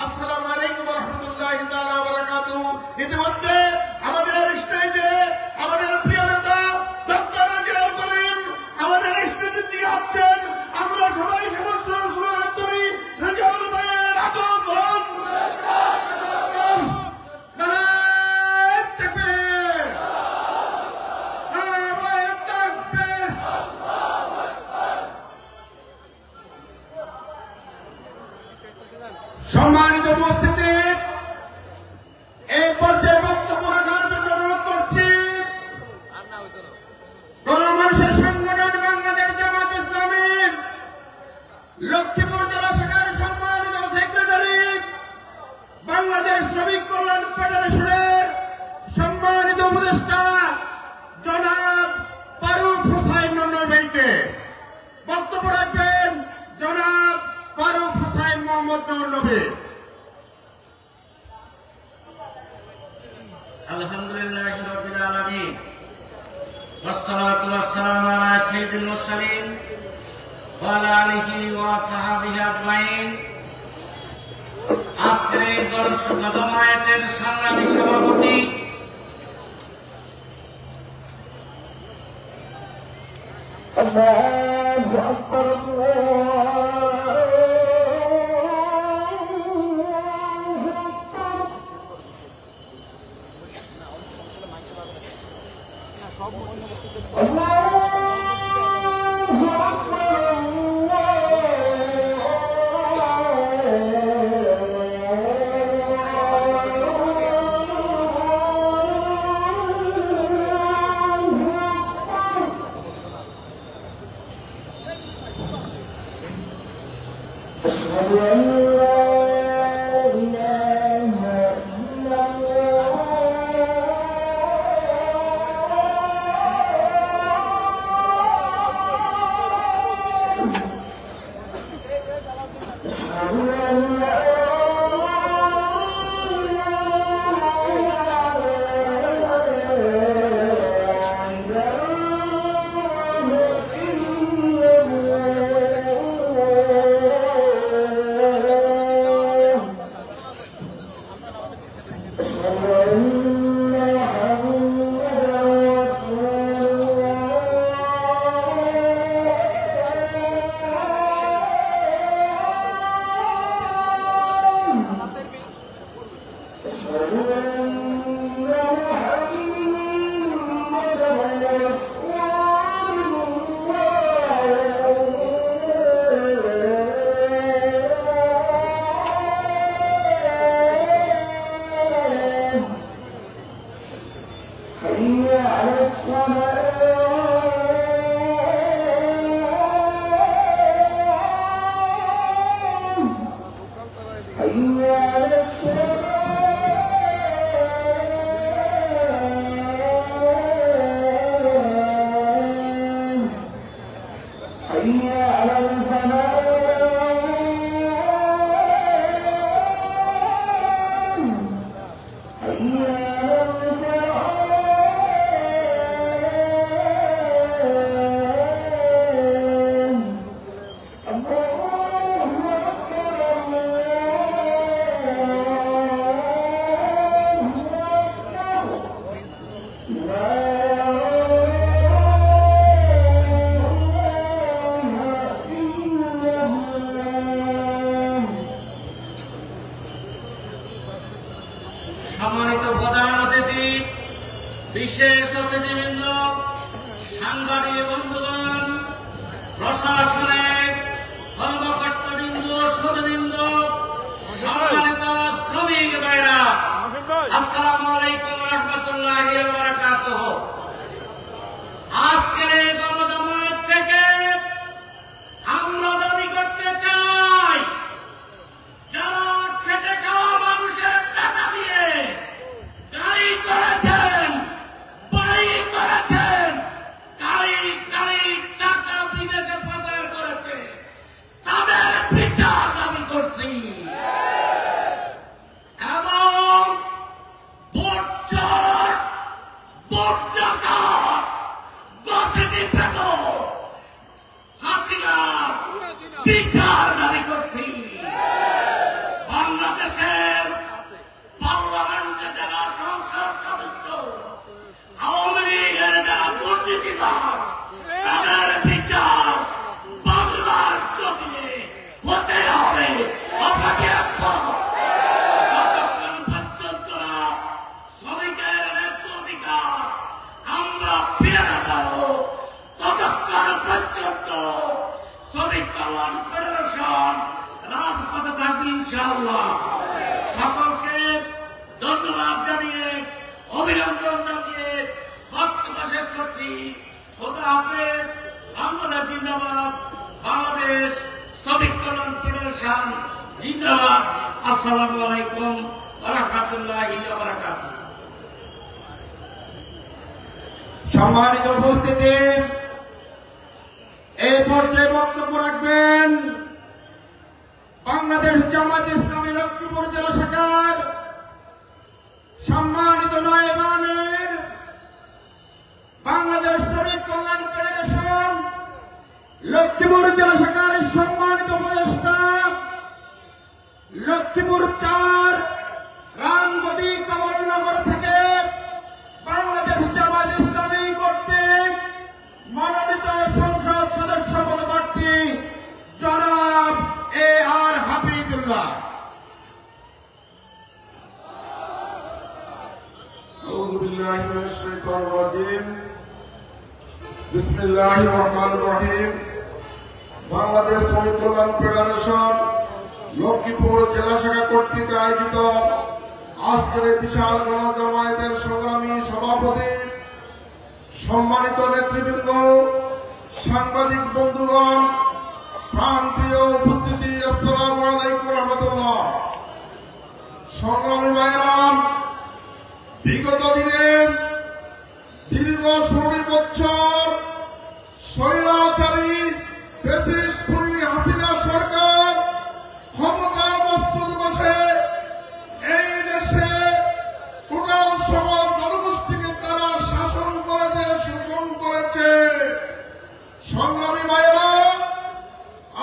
আসসালামু আলাইকুম ওয়া রাহমাতুল্লাহি তাআলা ওয়া বারাকাতুহু। ইতিমধ্যে আমাদের স্টেজে আমাদের প্রিয় নেতা ডক্টর রাজিউল করিম আমাদের স্টেজে দিয়ে আসছেন। আমরা সবাই সমস্ত স্লোগান করি, রাজিউল ভাইয়ের আগমন। নারায়ে তাকবীর, নারায়ে তাকবীর। সম্মানিত উপস্থিতি, এই পর্যায়ে বক্তব্য রাখার জন্য অনুরোধ করছি গণমানুষের সংগঠন বাংলাদেশ জামাত ইসলামী লক্ষ্মীপুর জেলা শাখার সম্মানিত সেক্রেটারি, বাংলাদেশ শ্রমিক কল্যাণ ফেডারেশনের সম্মানিত উপদেষ্টা জনাব ফারুক হোসাইন নন্নর ভাইকে বক্তব্য রাখবেন জনাব ফারুক হোসাইন মোহাম্মদ নবী। আলহামদুলিল্লাহি রাব্বিল আলামিন, ওয়াসসালাতু ওয়াসসালামু আলা সাইয়্যিদিল মুরসালিন ওয়া আলা আলিহি ওয়া সাহবিহি আজমাইন। আজকের এই জমায়েতের সংগ্রামী সভাপতি সম্মানিত প্রধান অতিথি, বিশেষ অতিথিবৃন্দ, সাংবাদিক বন্ধুগণ, প্রশাসনের কর্মকর্তাবৃন্দ, সুধীবৃন্দ, সম্মানিত শ্রমিক ভাইরা, আসসালামু আলাইকুম রহমতুল্লাহি ওয়া বারাকাতুহু। আজকের এই গণজমায়েত থেকে আমরা দাবি করতে চাই, যারা খেটে খাওয়া মানুষের টাকা দিয়ে গাড়ি করেছেন, বাড়ি করেছেন, গাড়ি টাকা বিদেশে পাচার করেছে, তাদের বিচার দাবি করছি। এবং ভোট চোর, ভোট ডাকাত, গসিটি পেটর, হাসিনার বিচার দাবি করছি। বাংলাদেশের পার্লামেন্টে যারা সংসদ সদস্য, আওয়ামী লীগের যারা দুর্নীতিবাজ, তাদের বিচার বাংলার জমিনে হতে হবে। আপনাকে যতক্ষণ পর্যন্ত না শ্রমিকের ন্যায্য অধিকার আমরা ফিরে না পাবো, ততক্ষণ পর্যন্ত শ্রমিক কল্যাণ ফেডারেশন রাজপথে থাকবে ইনশাআল্লাহ। সকলকে ধন্যবাদ জানিয়ে, অভিনন্দন জানিয়ে বক্তব্য শেষ করছি। খোদা হাফেজ। বাংলাদেশ জিন্দাবাদ, বাংলাদেশ শ্রমিক কল্যাণ ফেডারেশন জিন্দাবাদ। আসসালামু আলাইকুম ওয়া রাহমাতুল্লাহি ওয়া বারাকাতুহু। সম্মানিত উপস্থিতি, এই পর্যায়ে বক্তব্য রাখবেন বাংলাদেশ জামায়াতে ইসলামী লক্ষ্মীপুর জেলা শাখার সম্মানিত নায়েব আমির, বাংলাদেশ শ্রমিক কল্যাণ ফেডারেশন লক্ষ্মীপুর জেলা শাখার সম্মানিত উপদেষ্টা, লক্ষ্মীপুর 4 রামগতি কমলনগর থেকে বাংলাদেশ জামায়াতে ইসলামী কর্তৃক মনোনীত সংসদ বিসমিল্লাহির রহমানির রহিম। বাংলাদেশ শ্রমিক কল্যাণ ফেডারেশন লক্ষ্মীপুর জেলা শাখা কর্তৃক আয়োজিত আজকের এই বিশাল গণজমায়েতের সংগ্রামী সভাপতি, সম্মানিত নেতৃবৃন্দ, সাংবাদিক বন্ধুগণ, প্রাণপ্রিয় উপস্থিতি, আসসালামু আলাইকুম রহমতুল্লাহ। সংগ্রামী ভাইরাম, বিগত দিনে দীর্ঘ 16 বছর স্বৈরাচারী ফ্যাসিস্ট খুনি হাসিনা সরকার ক্ষমতার মসনদে বসে এই দেশে টোটাল সমাজ জনগোষ্ঠীকে তারা শাসন করেছে, শোষণ করেছে। সংগ্রামী ভাইয়েরা,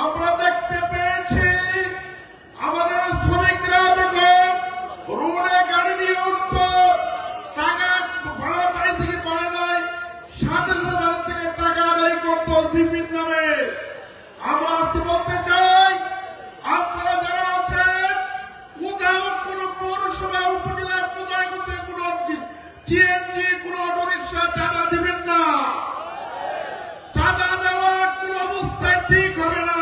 আমরা দেখতে পেয়েছি আমাদের শ্রমিকরা যখন রোডে গাড়ি নিয়ে উঠত, টাকা ভাড়া বাড়ি থেকে পারে নাই, সাথে সাথে তাদের থেকে টাকা আদায় করত জিপির নামে। আমরা আজকে বলতে চাই, আপনারা যারা আছেন, কোথাও কোন পৌরসভা উপজেলা কোথায় কোথায় কোন সিএনজি কোন অটোরিকশা চাঁদা দিবেন না। চাঁদা দেওয়া কোন অবস্থায় ঠিক হবে না।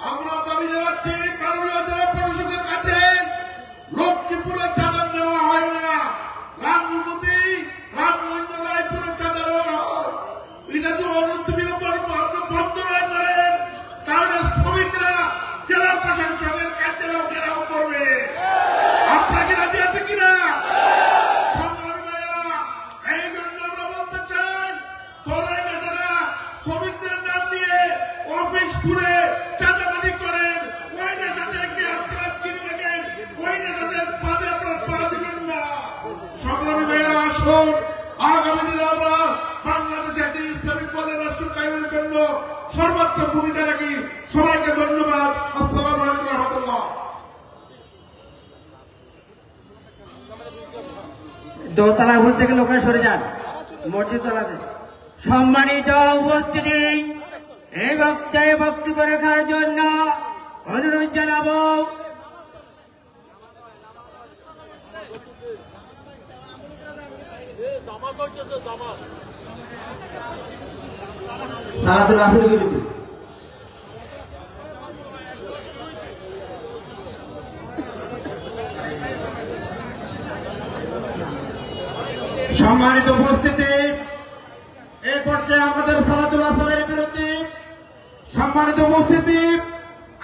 আমরা দাবি জানাচ্ছি কারুলিয়া জেলা প্রশাসকের কাছে, লক্ষ্মীপুরে চাঁদা দেওয়া হয় না, রামনদী রামগঞ্জ রায়পুরে চাঁদা দেওয়া হয়। এটা তো অনন্তবিলম্বে বন্ধ না করেন, তাহলে শ্রমিকরা জেলা প্রশাসকের কার্যালয় ঘেরাও করবে। আপনাকে রাজি আছে কিনা? সংগ্রামী ভাইয়েরা, এই জন্য আমরা বলতে চাই, দলের নেতারা শ্রমিকদের নাম দিয়ে অফিস খুলে চাঁদাবাজি করেন, ওই নেতাদেরকে আপনারা চিনে রাখেন, ওই নেতাদের পাদে আপনারা পা দিবেন না। সংগ্রামী ভাইয়েরা, আসুন আগামী দিনে আমরা বাংলাদেশে একটি ইসলামিক কল্যাণ রাষ্ট্র কায়েমের জন্য সর্বাত্মক ভূমিকা রাখি। সবাইকে ধন্যবাদ। আসসালামু আলাইকুম রহমতুল্লাহ। দোতলা ভূত থেকে লোকেরা সরে যান, মসজিদ তলাতে। সম্মানিত উপস্থিতি, এই বক্তব্য রাখার জন্য অনুরোধ জানাবো সম্মানিত উপস্থিতি, এই পর্যায়ে আমাদের সালাতুল আসরের বিরতি। সম্মানিত উপস্থিতি,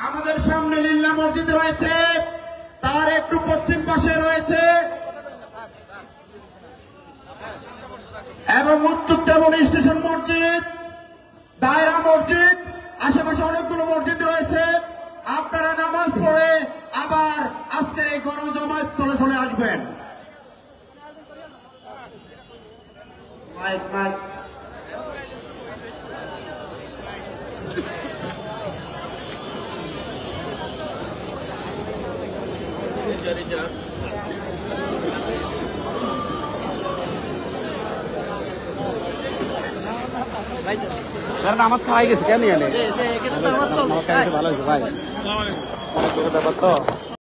আমাদের সামনে লিল্লা মসজিদ রয়েছে, তার একটু পশ্চিম পাশে রয়েছে এবং উত্তর তেমন স্টেশন মসজিদ, দায়রা মসজিদ, আশেপাশে অনেকগুলো মসজিদ রয়েছে। আপনারা নামাজ পড়ে আবার আজকের এই গণজমায়েত স্থলে চলে আসবেন। মাইক মাইক নামাজ খাওয়াই গেছে কেন? ভালো হয়েছে ভাই,